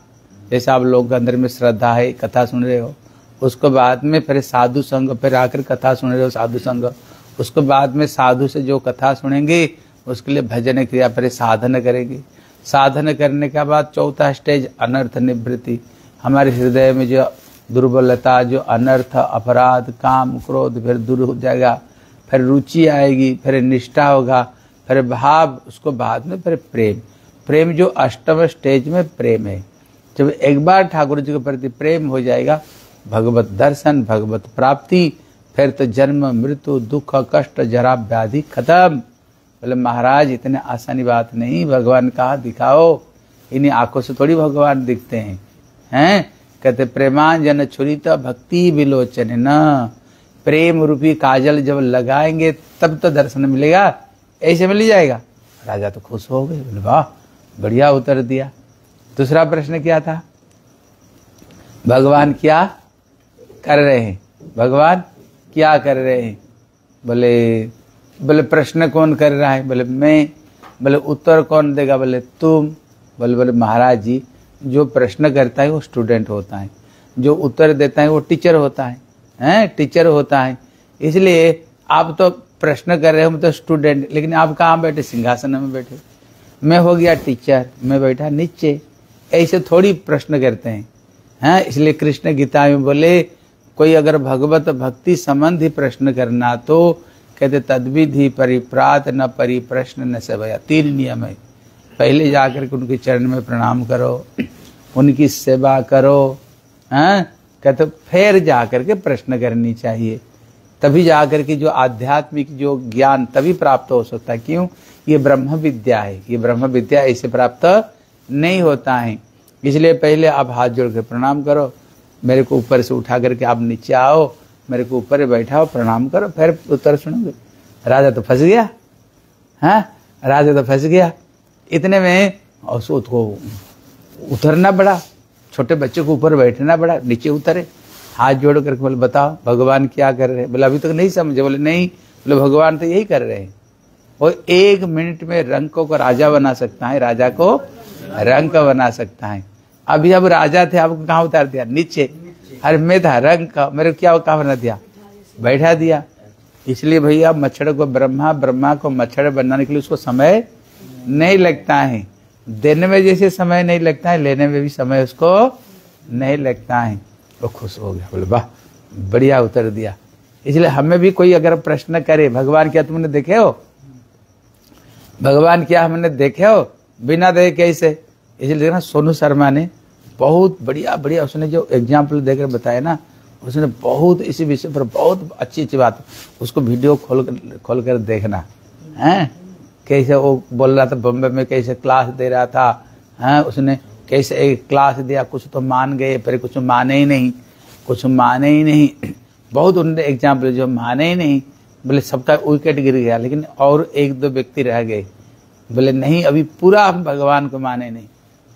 जैसे आप लोगों के अंदर में श्रद्धा है, कथा सुन रहे हो। उसको बाद में फिर साधु संग, फिर आकर कथा सुन रहे हो साधु संग। उसको बाद में साधु से जो कथा सुनेंगे उसके लिए भजन क्रिया, फिर साधन करेंगे। साधन करने के बाद 4था स्टेज अनर्थ निवृत्ति। हमारे हृदय में जो दुर्बलता, जो अनर्थ अपराध काम क्रोध फिर दूर हो जाएगा, फिर रुचि आएगी, फिर निष्ठा होगा, फिर भाव, उसको बाद में फिर प्रेम। प्रेम जो 8वें स्टेज में प्रेम है। जब एक बार ठाकुर जी के प्रति प्रेम हो जाएगा, भगवत दर्शन भगवत प्राप्ति, फिर तो जन्म मृत्यु दुख कष्ट जरा व्याधि खत्म। बोले महाराज इतने आसानी बात नहीं, भगवान कहाँ दिखाओ, इन्हीं आंखों से थोड़ी भगवान दिखते हैं। कहते प्रेमांजन छुरित भक्ति विलोचन न, प्रेम रूपी काजल जब लगाएंगे तब तो दर्शन मिलेगा, ऐसे मिल जाएगा। राजा तो खुश हो गए, बोले वाह बढ़िया उत्तर दिया। दूसरा प्रश्न क्या था, भगवान क्या कर रहे हैं, भगवान क्या कर रहे हैं। बोले प्रश्न कौन कर रहा है, बोले मैं। बोले उत्तर कौन देगा, बोले तुम। बोले महाराज जी जो प्रश्न करता है वो स्टूडेंट होता है, जो उत्तर देता है वो टीचर होता है, टीचर होता है। इसलिए आप तो प्रश्न कर रहे हो, मैं तो स्टूडेंट, लेकिन आप कहाँ बैठे, सिंहासन में बैठे। मैं हो गया टीचर, मैं बैठा नीचे, ऐसे थोड़ी प्रश्न करते हैं। हाँ, इसलिए कृष्ण गीता में बोले कोई अगर भगवत भक्ति संबंधी प्रश्न करना तो कहते तद्विधि परिप्रात न परिप्रश्न न सेवया। 3 नियम है। पहले जाकर के उनके चरण में प्रणाम करो, उनकी सेवा करो, हाँ, कहते फिर जाकर के प्रश्न करनी चाहिए। तभी जाकर के जो आध्यात्मिक जो ज्ञान तभी प्राप्त हो सकता है। क्यों? ये ब्रह्म विद्या है। ये ब्रह्म विद्या ऐसे प्राप्त नहीं होता है। इसलिए पहले आप हाथ जोड़ कर प्रणाम करो, मेरे को ऊपर से उठा करके आप नीचे आओ, मेरे को ऊपर बैठाओ, प्रणाम करो, फिर उत्तर सुनोगे। राजा तो फंस गया। हाँ, राजा तो फंस गया। इतने में और उसको उतरना पड़ा, छोटे बच्चे को ऊपर बैठना पड़ा, नीचे उतरे, हाथ जोड़ करके बोले बताओ भगवान क्या कर रहे हैं? बोले अभी तक नहीं समझे। बोले नहीं। बोले भगवान तो यही कर रहे हैं। वो 1 मिनट में रंकों को राजा बना सकता है, राजा को रंग का बना सकता है। अभी अब राजा थे, आपको कहाँ उतार दिया? नीचे। अरे मैं था रंग का, मेरे क्या कहाँ बना दिया? बैठा दिया। इसलिए भैया मच्छर को ब्रह्मा, ब्रह्मा को मच्छर बनाने के लिए उसको समय नहीं लगता है। देने में जैसे समय नहीं लगता है, लेने में भी समय उसको नहीं लगता है। वो खुश हो गया, बोले वाह बढ़िया उत्तर दिया। इसलिए हमें भी कोई अगर प्रश्न करे भगवान क्या तुमने देखे हो, भगवान क्या हमने देखे हो, बिना देखे कैसे? इसलिए देखना सोनू शर्मा ने बहुत बढ़िया बढ़िया उसने जो एग्जाम्पल देकर बताया ना, उसने बहुत इसी विषय पर बहुत अच्छी अच्छी बात, उसको वीडियो खोल कर देखना है। कैसे वो बोल रहा था बम्बई में, कैसे क्लास दे रहा था। हाँ, उसने कैसे एक क्लास दिया, कुछ तो मान गए, फिर कुछ माने ही नहीं, कुछ माने ही नहीं। बहुत उन्होंने एग्जाम्पल जो माने ही नहीं, बोले सबका विकेट गिर गया, लेकिन और 1-2 व्यक्ति रह गए। बोले नहीं अभी पूरा हम भगवान को माने नहीं।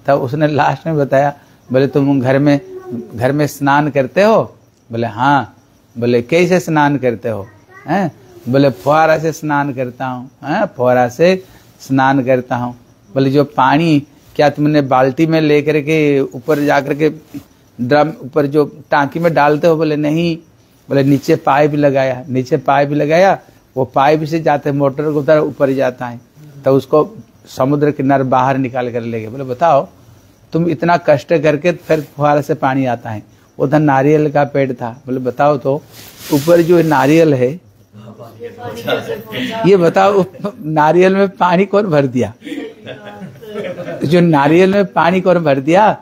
तब उसने लास्ट में बताया, बोले तुम घर में स्नान करते हो? बोले हाँ। बोले कैसे स्नान करते हो? हैं? बोले फुहारा से स्नान करता हूँ। हाँ, फुहारा से स्नान करता हूँ। बोले जो पानी क्या तुमने बाल्टी में लेकर के ऊपर जाकर के ड्रम ऊपर जो टांकी में डालते हो? बोले नहीं। बोले नीचे पाइप लगाया, नीचे पाइप लगाया, वो पाइप से जाते मोटर को उधर ऊपर जाता है, तो उसको समुद्र किनारे बाहर निकाल कर ले गए। बोले बताओ तुम इतना कष्ट करके फिर फुहारा से पानी आता है। उधर नारियल का पेड़ था। बोले बताओ तो ऊपर जो नारियल है, ये बताओ नारियल में पानी कौन भर दिया? जो नारियल में पानी कौन भर दिया?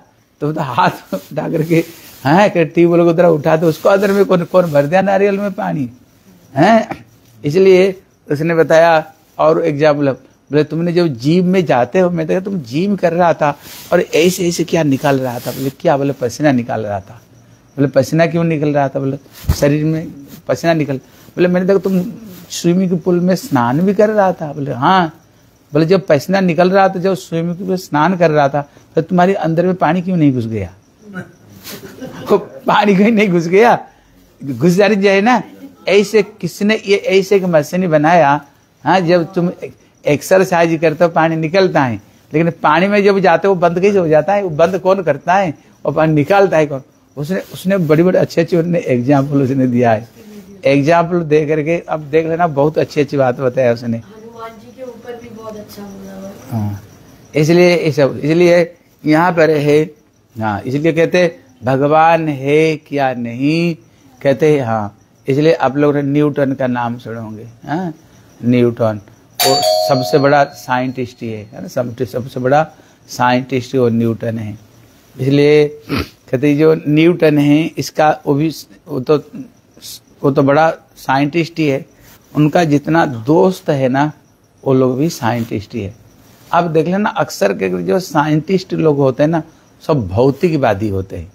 तो हाथ उठा करके हाँ ट्यूबवेल को तरह उठा तो उसको अंदर में कौन भर दिया नारियल में पानी? हैं? इसलिए उसने बताया और एग्जाम्पल, बोले तुमने जब जिम में जाते हो, मैं तो तुम जिम कर रहा था और ऐसे ऐसे क्या निकाल रहा था? बोले क्या? बोले पसीना निकाल रहा था। बोले पसीना क्यों निकल रहा था? बोले शरीर में पसीना निकल। बोले मैंने देखा तुम स्विमिंग पूल में स्नान भी कर रहा था। बोले हाँ। बोले जब पसीना निकल रहा था, जब स्विमिंग पूल में स्नान कर रहा था, तो तुम्हारे अंदर में पानी क्यों नहीं घुस गया? पानी कहीं नहीं घुस गया, घुस जाए ना। ऐसे किसने ये ऐसे एक मशीन बनाया? हाँ, जब तुम एक्सरसाइज करते हो पानी निकलता है, लेकिन पानी में जब जाते हो बंद कैसे हो जाता है? वो बंद कौन करता है और पानी निकालता है कौन? उसने बड़ी बड़ी अच्छी अच्छी एग्जाम्पल उसने दिया है। एग्जाम्पल दे करके अब देख लेना, बहुत अच्छी अच्छी बात बताया उसने। हनुमान जी के ऊपर भी बहुत अच्छा बोला। हाँ, इसलिए यहाँ पर है। हाँ, इसलिए कहते भगवान है क्या नहीं, कहते हैं हाँ। इसलिए आप लोग ने न्यूटन का नाम सुने होंगे। हाँ, न्यूटन वो सबसे बड़ा साइंटिस्ट ही है ना, सबसे बड़ा साइंटिस्ट वो न्यूटन है। इसलिए कहते जो न्यूटन है इसका वो तो बड़ा साइंटिस्ट ही है। उनका जितना दोस्त है ना, वो लोग भी साइंटिस्ट ही है। अब देख लेना अक्सर के जो साइंटिस्ट लोग होते हैं ना, सब भौतिकवादी होते हैं।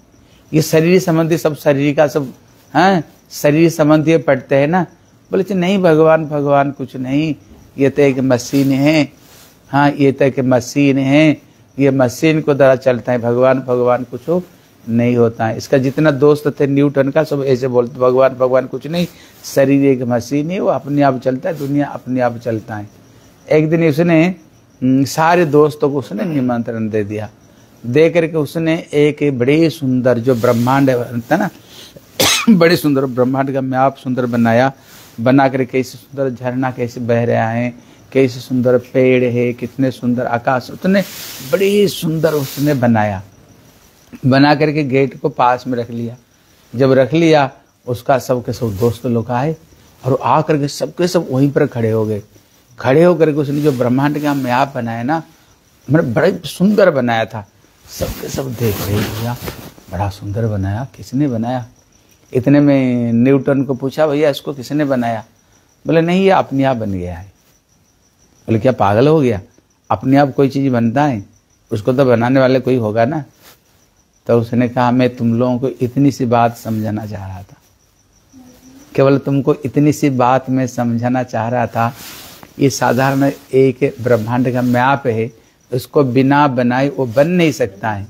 ये शरीर संबंधी सब शरीर का सब हाँ शरीर संबंधी पढ़ते हैं ना। बोले नहीं भगवान कुछ नहीं, ये तो एक मशीन है। हाँ, ये तो एक मशीन है, ये मशीन को द्वारा चलता है, भगवान कुछ नहीं होता है। इसका जितना दोस्त थे न्यूटन का, सब ऐसे बोलते भगवान कुछ नहीं, शरीर एक मशीन है, वो अपने आप चलता है, दुनिया अपने आप चलता है। एक दिन उसने सारे दोस्तों को उसने निमंत्रण दे दिया। दे करके उसने एक बड़े सुंदर जो ब्रह्मांड था ना, बड़े सुंदर ब्रह्मांड का मैप सुंदर बनाया। बना कर कैसे सुंदर झरना कैसे बह रहा है, कैसे सुंदर पेड़ है, कितने सुंदर आकाश, उतने बड़ी सुंदर उसने बनाया। बना करके गेट को पास में रख लिया। जब रख लिया, उसका सबके सब दोस्त लोग आए और आ करके सबके सब वहीं पर खड़े हो गए। खड़े होकर के उसने जो ब्रह्मांड का मैप बनाया ना, मैंने बड़ा सुंदर बनाया था। सबके सब देख रहे, भैया बड़ा सुंदर बनाया, किसने बनाया? इतने में न्यूटन को पूछा, भैया इसको किसने बनाया? बोले नहीं, ये अपने आप बन गया है। बोले क्या पागल हो गया? अपने आप कोई चीज़ बनता है? उसको तो बनाने वाले कोई होगा ना। तो उसने कहा, मैं तुम लोगों को इतनी सी बात समझाना चाह रहा था, केवल तुमको इतनी सी बात में समझाना चाह रहा था। ये साधारण एक ब्रह्मांड का मैप है, उसको बिना बनाए वो बन नहीं सकता है।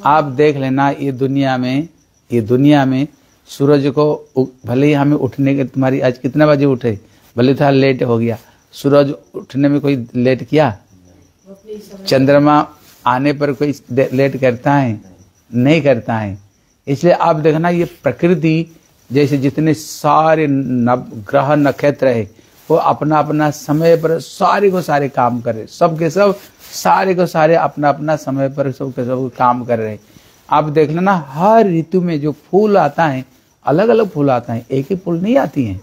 आप देख लेना, ये दुनिया में सूरज को भले ही हमें उठने के, तुम्हारी आज कितना बजे उठे, भले थोड़ा लेट हो गया, सूरज उठने में कोई लेट किया? चंद्रमा आने पर कोई लेट करता है? नहीं करता है। इसलिए आप देखना, ये प्रकृति जैसे जितने सारे ग्रह नक्षत्र है, वो अपना अपना समय पर सारे को सारे काम कर रहे, सबके सब सारे को सारे अपना अपना समय पर सबके सब काम कर रहे। आप देख लेना, हर ऋतु में जो फूल आता है, अलग अलग फूल आता है, एक ही फूल नहीं आती है।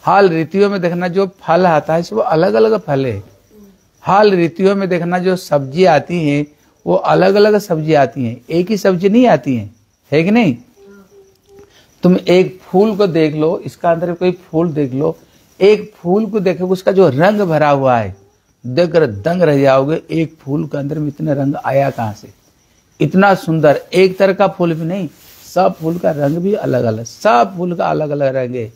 हर ऋतुओं में देखना जो फल आता है, सब अलग अलग फल है। हर ऋतुओं में देखना जो सब्जी आती है, वो अलग अलग सब्जी आती हैं, एक ही सब्जी नहीं आती है कि नहीं? तुम एक फूल को देख लो, इसका अंदर कोई फूल देख लो, एक फूल को देखो, उसका जो रंग भरा हुआ है, देखकर दंग रह जाओगे। एक फूल के अंदर में इतने रंग आया कहाँ से? इतना सुंदर एक तरह का फूल भी नहीं, सब फूल का रंग भी अलग अलग, सब फूल का अलग अलग रंग है।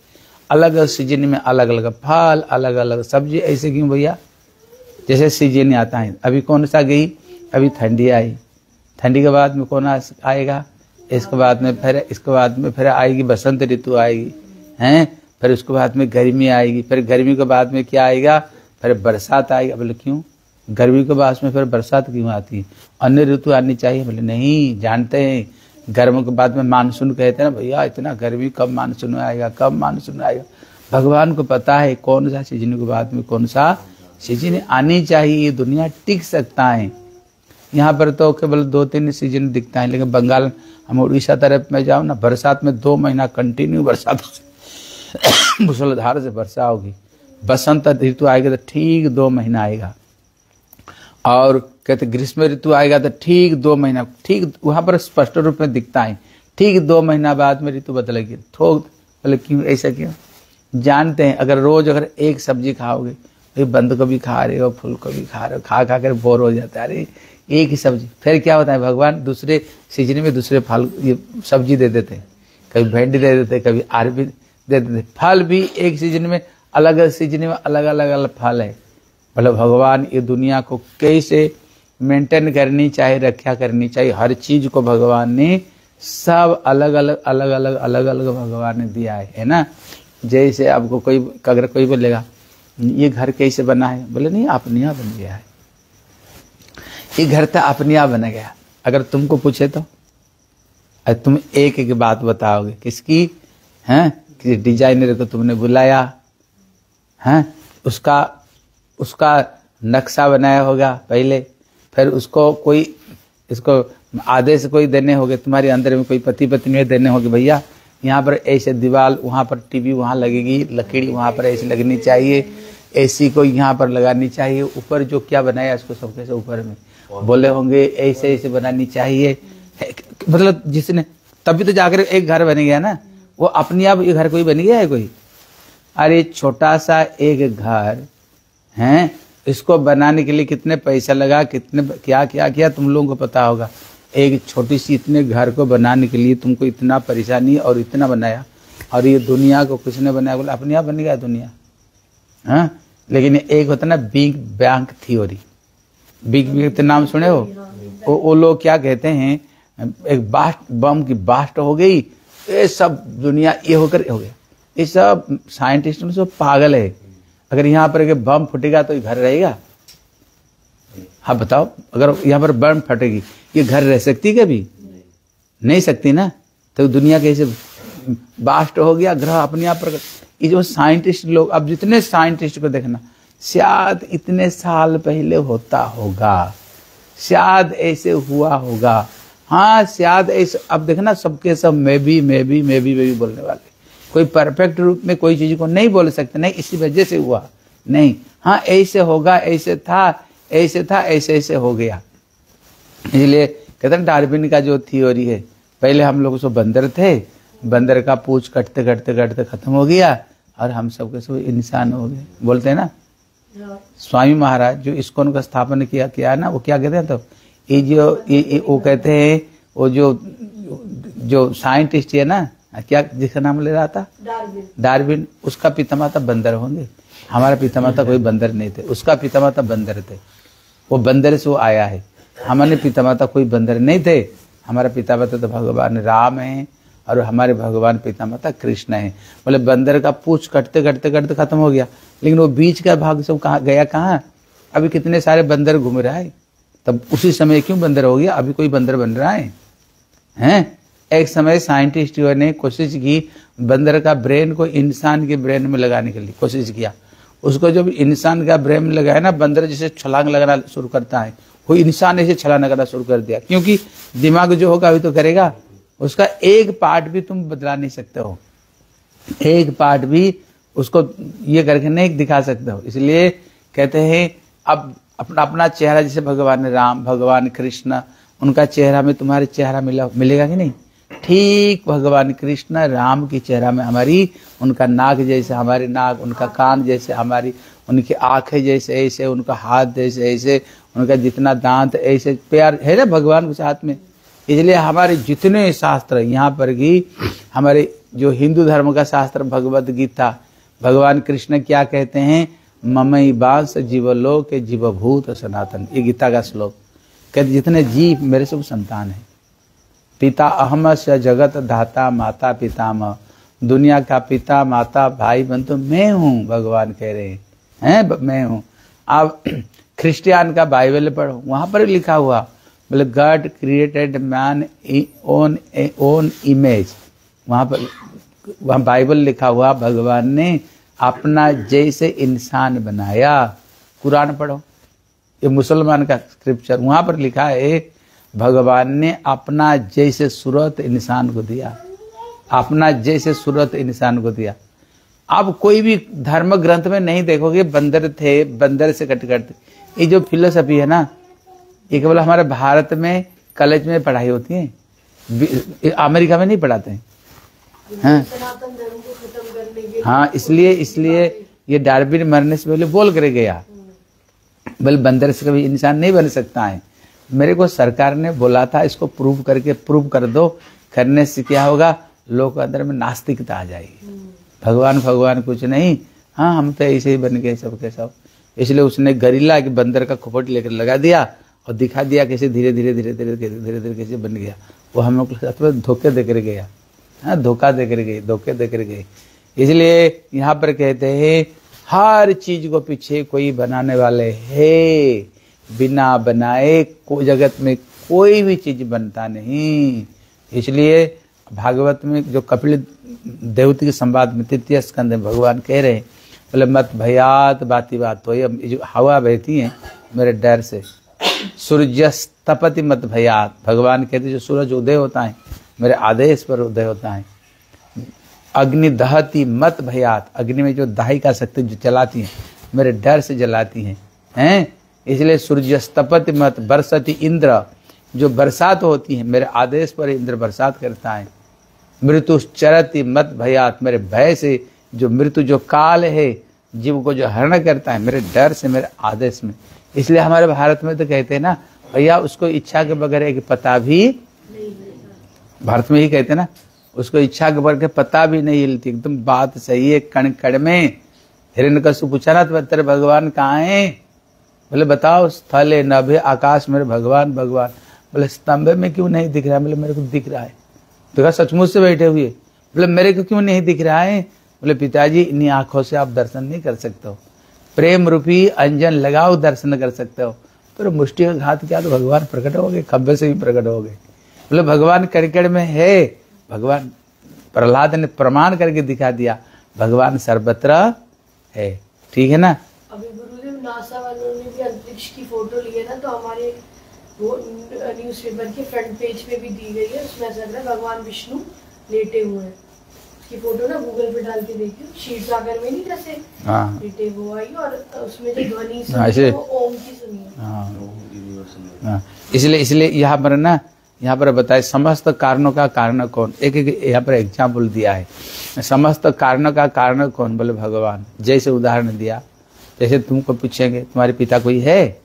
अलग सीजन में अलग अलग फल, अलग अलग सब्जी। ऐसे क्यों भैया? जैसे सीजन आता है, अभी कौन सा गई, अभी ठंडी आई, ठंडी के बाद में कौन आएगा, इसके बाद में फिर आएगी बसंत ऋतु आएगी, हैं, फिर उसके बाद में गर्मी आएगी, फिर गर्मी के बाद में क्या आएगा, फिर बरसात आएगी। बोले क्यों? गर्मी के बाद में फिर बरसात क्यों आती है? अन्य ऋतु आनी चाहिए। बोले नहीं, जानते हैं गर्म के बाद में मानसून कहते हैं ना भैया, इतना गर्मी कब मानसून आएगा, कब मानसून आएगा? भगवान को पता है कौन सा सीजन के बाद में कौन सा सीजन आनी चाहिए, ये दुनिया टिक सकता है। यहाँ पर तो केवल 2-3 सीजन दिखता है, लेकिन बंगाल, हम उड़ीसा तरफ में जाओ ना, बरसात में 2 महीना कंटिन्यू बरसात मूसलाधार से वर्षा होगी। बसंत ऋतु आएगा तो ठीक 2 महीना आएगा, और कहते ग्रीष्म ऋतु आएगा तो ठीक 2 महीना, ठीक वहाँ पर स्पष्ट रूप में दिखता है, ठीक 2 महीना बाद में ऋतु बदलेगी। ठोक बोले क्यों, ऐसा क्यों? जानते हैं, अगर रोज अगर एक सब्जी खाओगे, तो बंद को भी खा रहे हो, फूल को भी खा रहे हो, खा खा कर बोर हो जाता है, अरे एक ही सब्जी। फिर क्या होता है, भगवान दूसरे सीजन में दूसरे फल ये सब्जी दे देते, कभी भिंडी दे देते, कभी अरबी दे देते। फल भी एक सीजन में अलग सीजन में अलग अलग फल है। मतलब भगवान ये दुनिया को कैसे मेंटेन करनी चाहिए, रक्षा करनी चाहिए, हर चीज को भगवान ने सब अलग अलग भगवान ने दिया है ना। जैसे आपको कोई अगर कोई बोलेगा ये घर कैसे बना है, बोले नहीं अपने यहाँ बन गया है, ये घर तो अपने यहाँ बन गया। अगर तुमको पूछे तो तुम एक एक बात बताओगे, किसकी हैं, किसी डिजाइनर को तुमने बुलाया हैं, उसका नक्शा बनाया होगा पहले, फिर उसको कोई इसको आदेश कोई देने होंगे, तुम्हारे अंदर में कोई पति पत्नी देने होंगे, भैया यहाँ पर ऐसे दीवार, वहाँ पर टीवी वहाँ लगेगी, लकड़ी वहाँ पर ऐसी लगनी चाहिए, एसी को यहाँ पर लगानी चाहिए, ऊपर जो क्या बनाया इसको सबके से ऊपर में बोले होंगे ऐसे ऐसे बनानी चाहिए। मतलब जिसने, तभी तो जाकर एक घर बन गया ना, वो अपने आप ये घर कोई बन गया है कोई? अरे छोटा सा एक घर है, इसको बनाने के लिए कितने पैसा लगा, कितने क्या क्या किया तुम लोगों को पता होगा। एक छोटी सी इतने घर को बनाने के लिए तुमको इतना परेशानी और इतना बनाया, और ये दुनिया को किसने बनाया, बोले अपने आप बन गया दुनिया। हाँ, लेकिन एक होता ना big bang theory, big bang नाम सुने हो? वो लोग क्या कहते हैं, एक बास्ट बम की बास्ट हो गई, ये सब दुनिया ये होकर हो गया। ये सब साइंटिस्ट सब पागल है। अगर यहाँ पर एक बम फटेगा तो ये घर रहेगा? हाँ बताओ, अगर यहाँ पर बम फटेगी ये घर रह सकती कभी? नहीं सकती ना। तो दुनिया कैसे बास्ट हो गया, ग्रह अपने आप पर। ये जो साइंटिस्ट लोग, अब जितने साइंटिस्ट को देखना, शायद इतने साल पहले होता होगा, शायद ऐसे हुआ होगा, हाँ शायद ऐसे। अब देखना सबके सब मैं भी बोलने वाले, कोई परफेक्ट रूप में कोई चीज को नहीं बोल सकते, नहीं इसी वजह से हुआ, नहीं, हाँ ऐसे होगा, ऐसे था, ऐसे ऐसे हो गया। इसलिए कहते हैं डार्विन का जो थ्योरी है, पहले हम लोग सब बंदर थे, बंदर का पूंछ कटते कटते कटते खत्म हो गया और हम सबके सब इंसान हो गए। बोलते हैं ना स्वामी महाराज जो इस्कॉन का स्थापन किया ना, वो क्या कहते हैं, तो ये वो कहते हैं, वो जो साइंटिस्ट है ना, क्या जिसका नाम ले रहा था, डार्विन, उसका पितामाता बंदर होंगे। हमारा पितामाता कोई बंदर नहीं थे, उसका पितामाता बंदर थे, वो बंदर से वो आया है। हमारे पितामाता कोई बंदर नहीं थे, हमारा पितामाता तो भगवान राम है और हमारे भगवान पितामाता कृष्ण है। बोले बंदर का पूंछ कटते कटते कटते खत्म हो गया, लेकिन वो बीच का भाग सब कहाँ गया, कहाँ? अभी कितने सारे बंदर घूम रहा है, तब उसी समय क्यों बंदर हो गया? अभी कोई बंदर बन रहा है, हैं? एक समय साइंटिस्टों ने कोशिश की बंदर का ब्रेन को इंसान के ब्रेन में लगाने के लिए कोशिश किया। उसको जब इंसान का ब्रेन में लगाया ना, बंदर जैसे छलांग लगाना शुरू करता है, वो इंसान ऐसे छलांग लगाना शुरू कर दिया, क्योंकि दिमाग जो होगा अभी तो करेगा, उसका एक पार्ट भी तुम बदला नहीं सकते हो, एक पार्ट भी उसको ये करके नहीं दिखा सकते हो। इसलिए कहते हैं अब अपना अपना चेहरा, जैसे भगवान राम, भगवान कृष्ण, उनका चेहरा में तुम्हारे चेहरा मिलेगा कि नहीं? ठीक भगवान कृष्ण राम की चेहरा में हमारी, उनका नाक जैसे हमारी नाक, उनका कान जैसे हमारी, उनकी आंखें जैसे ऐसे, उनका हाथ जैसे ऐसे, उनका जितना दांत ऐसे, प्यार है ना भगवान के साथ में। इसलिए हमारे जितने शास्त्र यहाँ पर भी, हमारे जो हिंदू धर्म का शास्त्र भगवद गीता, भगवान कृष्ण क्या कहते हैं, ममई बांस जीवलोक जीवभूत सनातन, ये गीता का श्लोक। कहते जितने जीव मेरे सब संतान है, पिता अहमस्य जगत धाता माता पितामह, दुनिया का पिता माता भाई बहन तो मैं हूँ, भगवान कह रहे हैं मैं हूँ। आप क्रिश्चियन का बाइबल पढ़ो, वहां पर लिखा हुआ, बोले God created man on image, वहां बाइबल लिखा हुआ, भगवान ने अपना जैसे इंसान बनाया। कुरान पढ़ो, ये मुसलमान का स्क्रिप्चर, वहां पर लिखा है भगवान ने अपना जैसे सूरत इंसान को दिया, अपना जैसे सूरत इंसान को दिया। आप कोई भी धर्म ग्रंथ में नहीं देखोगे बंदर थे, बंदर से कट करते। ये जो फिलोसफी है ना, ये केवल हमारे भारत में कॉलेज में पढ़ाई होती है, अमेरिका में नहीं पढ़ाते हैं। हाँ, इसलिए ये डार्विन मरने से पहले बोल कर गया, बोले बंदर से कभी इंसान नहीं बन सकता है। मेरे को सरकार ने बोला था इसको प्रूव कर दो, करने से क्या होगा, लोग अंदर में नास्तिकता आ जाएगी, भगवान कुछ नहीं, हाँ हम तो ऐसे ही बन गए सबके सब। इसलिए उसने गरिल्ला के बंदर का खोपट लेकर लगा दिया और दिखा दिया कैसे धीरे धीरे कैसे बन गया। वो हम लोग के साथ में धोखे देकर गया, हाँ धोखा देकर गए। इसलिए यहाँ पर कहते हैं हर चीज को पीछे कोई बनाने वाले है, बिना बनाए जगत में कोई भी चीज बनता नहीं। इसलिए भागवत में जो कपिल देवती के संवाद में 3 स्कंद में भगवान कह रहे हैं, बोले मत भयात बाती बात, तो ये जो हवा बहती है मेरे डर से, सूर्यस्तपति मत भयात, भगवान कहते जो सूरज उदय होता है मेरे आदेश पर उदय होता है। अग्नि दहती मत भयात, अग्नि में जो दाहिका शक्ति जो जलाती है मेरे डर से जलाती हैं। इसलिए सूर्यस्तपति मत बरसती इंद्र, जो बरसात होती है मेरे आदेश पर इंद्र बरसात करता है। मृत्युश्चरति मत भयात, मेरे भय से, जो मृत्यु जो काल है जीव को जो हरण करता है मेरे डर से, मेरे आदेश में। इसलिए हमारे भारत में तो कहते हैं ना भैया उसको इच्छा के बगैर एक पता भी, भारत में ही कहते हैं ना उसको इच्छा के बगैर पता भी नहीं हिलती। एकदम बात सही है। कण कण में हिरण्यकश्यप पूछा ना तो तेरे भगवान कहाँ है, बोले बताओ, स्थले नभे आकाश मेरे भगवान। बोले स्तंभ में क्यों नहीं दिख रहा है, बोले मेरे को दिख रहा है। देखा सचमुच से बैठे हुए, बोले मेरे को क्यों नहीं दिख रहा है, बोले पिताजी इन्हीं आंखों से आप दर्शन नहीं कर सकते हो, प्रेम रूपी अंजन लगाओ दर्शन कर सकते हो। पर मुष्टि का घात क्या, तो भगवान प्रकट हो गए, खब्बे से भी प्रकट हो गए। बोले भगवान कड़कड़ में है, भगवान प्रहलाद ने प्रमाण करके दिखा दिया भगवान सर्वत्र है। ठीक है ना। अभी गुरु नासा वालों ने भी अंतरिक्ष की फोटो ली है ना, तो हमारे वो न्यूज़पेपर के फ्रंट पेज पे भी दी गई है। उसमें ऐसा लग रहा है भगवान विष्णु लेटे हुए हैं। उसकी फोटो ना गूगल पे डाल के देखियो, क्षीर सागर में नहीं जैसे लेटे हुए आई, और उसमें जो ध्वनि सुनी वो ओम की सुनी है। इसलिए यहाँ पर ना, यहाँ पर बताए समस्त कारणों का कारण कौन। एक यहाँ पर एग्जाम्पल दिया है, समस्त कारणों का कारण कौन, बोले भगवान। जैसे उदाहरण दिया, जैसे तुमको पूछेंगे तुम्हारे पिता कोई है,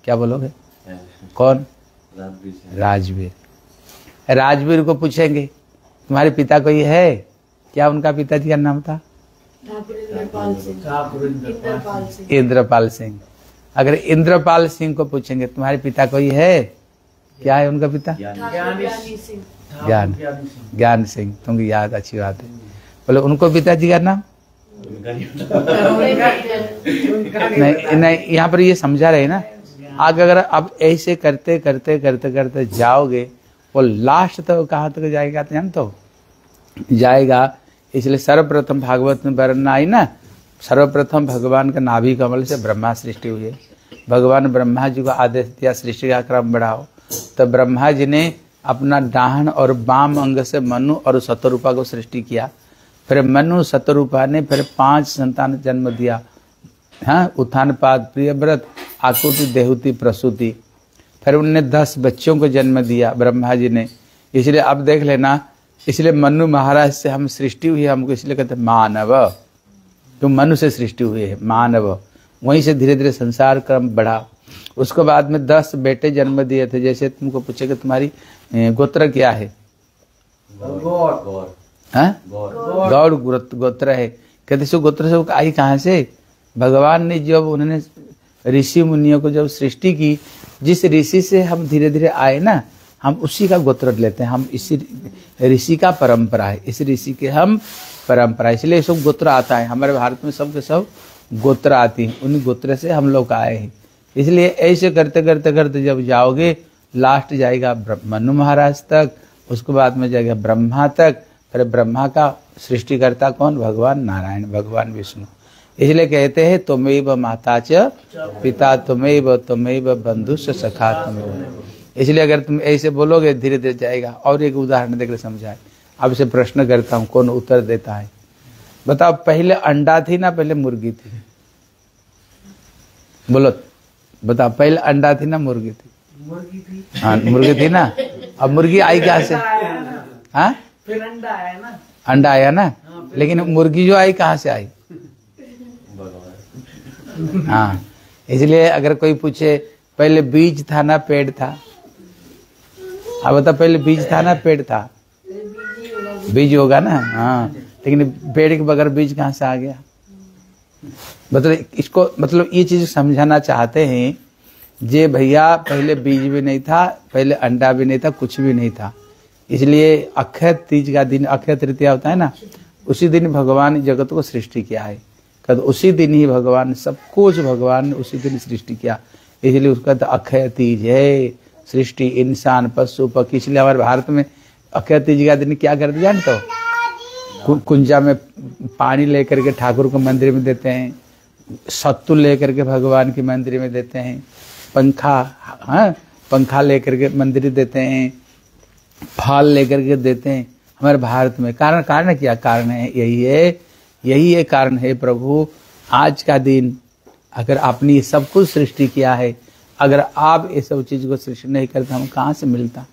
क्या बोलोगे? कौन? राजवीर। राजवीर को पूछेंगे तुम्हारे पिता कोई है, क्या उनका पिताजी का नाम था? इंद्रपाल सिंह। अगर इंद्रपाल सिंह को पूछेंगे तुम्हारे पिता कोई है, क्या है उनका पिता? ज्ञान सिंह। तुमको याद, अच्छी बात है। बोले उनको पिताजी का नाम नहीं, यहाँ पर ये समझा रहे ना। आगे अगर अब ऐसे करते करते करते करते जाओगे, वो लास्ट तक कहाँ तक जाएगा तो जानते हो? जाएगा। इसलिए सर्वप्रथम भागवत में वर्णन आई ना, सर्वप्रथम भगवान का नाभि कमल से ब्रह्मा सृष्टि हुई है। भगवान ब्रह्मा जी को आदेश दिया सृष्टि का क्रम बढ़ाओ, तो ब्रह्मा जी ने अपना डाहन और बाम अंग से मनु और शतरूपा को सृष्टि किया। फिर मनु शतरूपा ने फिर 5 संतान जन्म दिया। हाँ, उत्थानपाद, प्रियव्रत, आकुति, देहुति, प्रसूति। फिर उनने 10 बच्चों को जन्म दिया ब्रह्मा जी ने। इसलिए अब देख लेना, इसलिए मनु महाराज से हम सृष्टि हुई है, हमको इसलिए कहते हैं मानव। तो मनु से सृष्टि हुई है, मानव। वहीं से धीरे धीरे संसार क्रम बढ़ा। उसके बाद में 10 बेटे जन्म दिए थे। जैसे तुमको पूछेगा तुम्हारी गोत्र क्या है? गौड़ गोत्र है। कहते सो गोत्र से आई कहाँ से? भगवान ने जब उन्होंने ऋषि मुनियों को जब सृष्टि की, जिस ऋषि से हम धीरे धीरे आए ना, हम उसी का गोत्र लेते हैं। हम इसी ऋषि का परंपरा है, इस ऋषि के हम परंपरा, इसलिए सब गोत्र आता है। हमारे भारत में सब के सब गोत्र आती हैं, उन गोत्र से हम लोग आए हैं। इसलिए ऐसे करते करते करते जब जाओगे, लास्ट जाएगा मनु महाराज तक, उसके बाद में जाएगा ब्रह्मा तक। फिर ब्रह्मा का सृष्टिकर्ता कौन? भगवान नारायण, भगवान विष्णु। इसलिए कहते हैं तुमेव माता च पिता तुमेव, तुमेव बंधुश्च सखा तुमेव। इसलिए अगर तुम ऐसे बोलोगे धीरे धीरे जाएगा। और एक उदाहरण देकर समझाए। अब से प्रश्न करता हूँ, कौन उत्तर देता है? बताओ, पहले अंडा थी ना पहले मुर्गी थी? बोलो, बताओ, पहले अंडा थी ना मुर्गी थी? मुर्गी थी। हाँ, मुर्गी थी ना। अब मुर्गी आई क्या से? हाँ, फिर अंडा आया ना। अंडा आया ना, लेकिन मुर्गी जो आई कहाँ से आई? हाँ, इसलिए अगर कोई पूछे पहले बीज था ना पेड़ था? अब बता, पहले बीज था ना पेड़ था? बीज होगा ना। हाँ, लेकिन पेड़ के बगैर बीज कहाँ से आ गया? मतलब इसको, मतलब ये चीज समझाना चाहते हैं जे भैया, पहले बीज भी नहीं था, पहले अंडा भी नहीं था, कुछ भी नहीं था। इसलिए अक्षय तीज का दिन, अक्षय तृतीया होता है ना, उसी दिन भगवान जगत को सृष्टि किया है। कद उसी दिन ही भगवान सब कुछ, भगवान ने उसी दिन सृष्टि किया। इसलिए उसका तो अक्षय तीज है। सृष्टि, इंसान, पशु, पक्षी। इसलिए हमारे भारत में अक्षय तीज का दिन क्या करते जानते हो? कुंजा में पानी लेकर के ठाकुर को मंदिर में देते हैं, सत्तू लेकर के भगवान के मंदिर में देते हैं, पंखा, हाँ, पंखा लेकर के मंदिर देते हैं, फल लेकर के देते हैं हमारे भारत में। कारण क्या कारण है? यही है कारण है प्रभु। आज का दिन अगर आपने ये सब कुछ सृष्टि किया है, अगर आप ये सब चीज को सृष्टि नहीं करते, हम कहाँ से मिलता?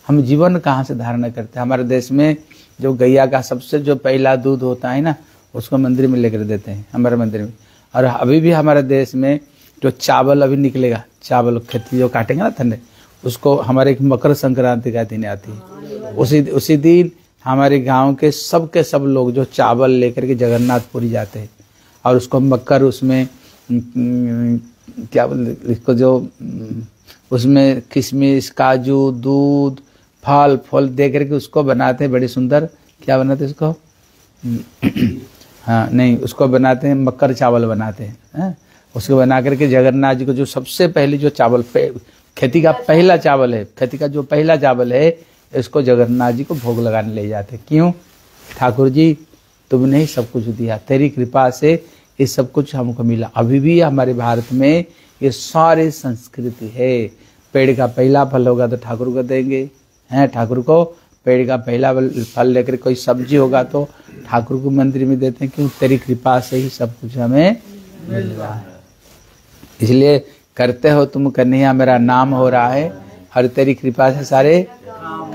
हम जीवन कहाँ से धारण करते? हमारे देश में जो गैया का सबसे जो पहला दूध होता है ना, उसको मंदिर में लेकर देते हैं, हमारे मंदिर में। और अभी भी हमारे देश में जो चावल अभी निकलेगा, चावल खेती जो काटेंगे ना ठंडे, उसको हमारे मकर संक्रांति का दिन आती है। उसी दिन हमारे गांव के सब लोग जो चावल लेकर के जगन्नाथपुरी जाते हैं, और उसको मकर, उसमें क्या बोलते इसको, जो उसमें किशमिश, काजू, दूध, फल दे करके उसको बनाते हैं। बड़ी सुंदर, क्या बनाते हैं उसको? हाँ, नहीं, उसको बनाते हैं, मकर चावल बनाते हैं। उसको बना करके जगन्नाथ जी को, जो सबसे पहले जो चावल, खेती का पहला चावल है, खेती का जो पहला चावल है, इसको जगन्नाथ जी को भोग लगाने ले जाते। क्यों? ठाकुर जी तुमने ही सब कुछ दिया, तेरी कृपा से ये सब कुछ हमको मिला। अभी भी हमारे भारत में ये सारी संस्कृति है। पेड़ का पहला फल होगा तो ठाकुर को देंगे, हैं ठाकुर को। पेड़ का पहला फल लेकर कोई सब्जी होगा तो ठाकुर को मंदिर में देते हैं, क्यों? तेरी कृपा से ही सब कुछ हमें मिल रहा है। इसलिए करते हो तुम कन्हैया, मेरा नाम हो रहा है और तेरी कृपा से सारे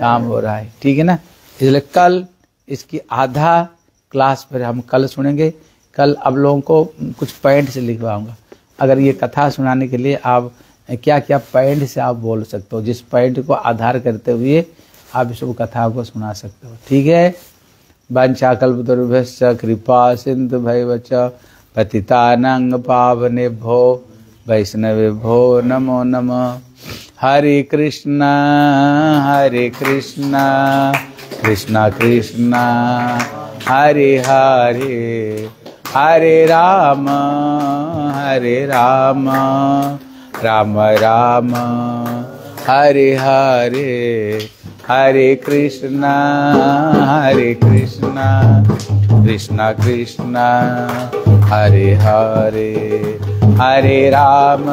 काम हो रहा है, ठीक है ना। इसलिए कल इसकी आधा क्लास पर हम कल सुनेंगे। कल आप लोगों को कुछ पॉइंट से लिखवाऊंगा। अगर ये कथा सुनाने के लिए आप क्या क्या पॉइंट से आप बोल सकते हो, जिस पॉइंट को आधार करते हुए आप इस कथा को सुना सकते हो, ठीक है। वंशाकल्पतरुभ्यश्च कृपा सिंधु भैवच पतितानां पावनेभ्यो वैष्णवेभ्यो नमो नमः। हरे कृष्णा कृष्णा कृष्णा हरे हरे, हरे राम राम राम हरे हरे, हरे कृष्णा कृष्णा कृष्णा हरे हरे, हरे राम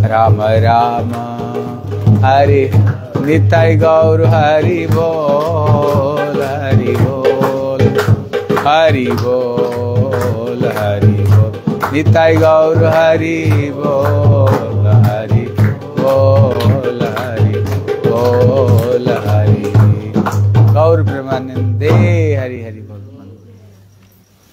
राम राम हरे। निताय गौर हरि बोल, हरि बोल, हरि बोल, हरि बोल। निताय गौर हरि बोल, हरि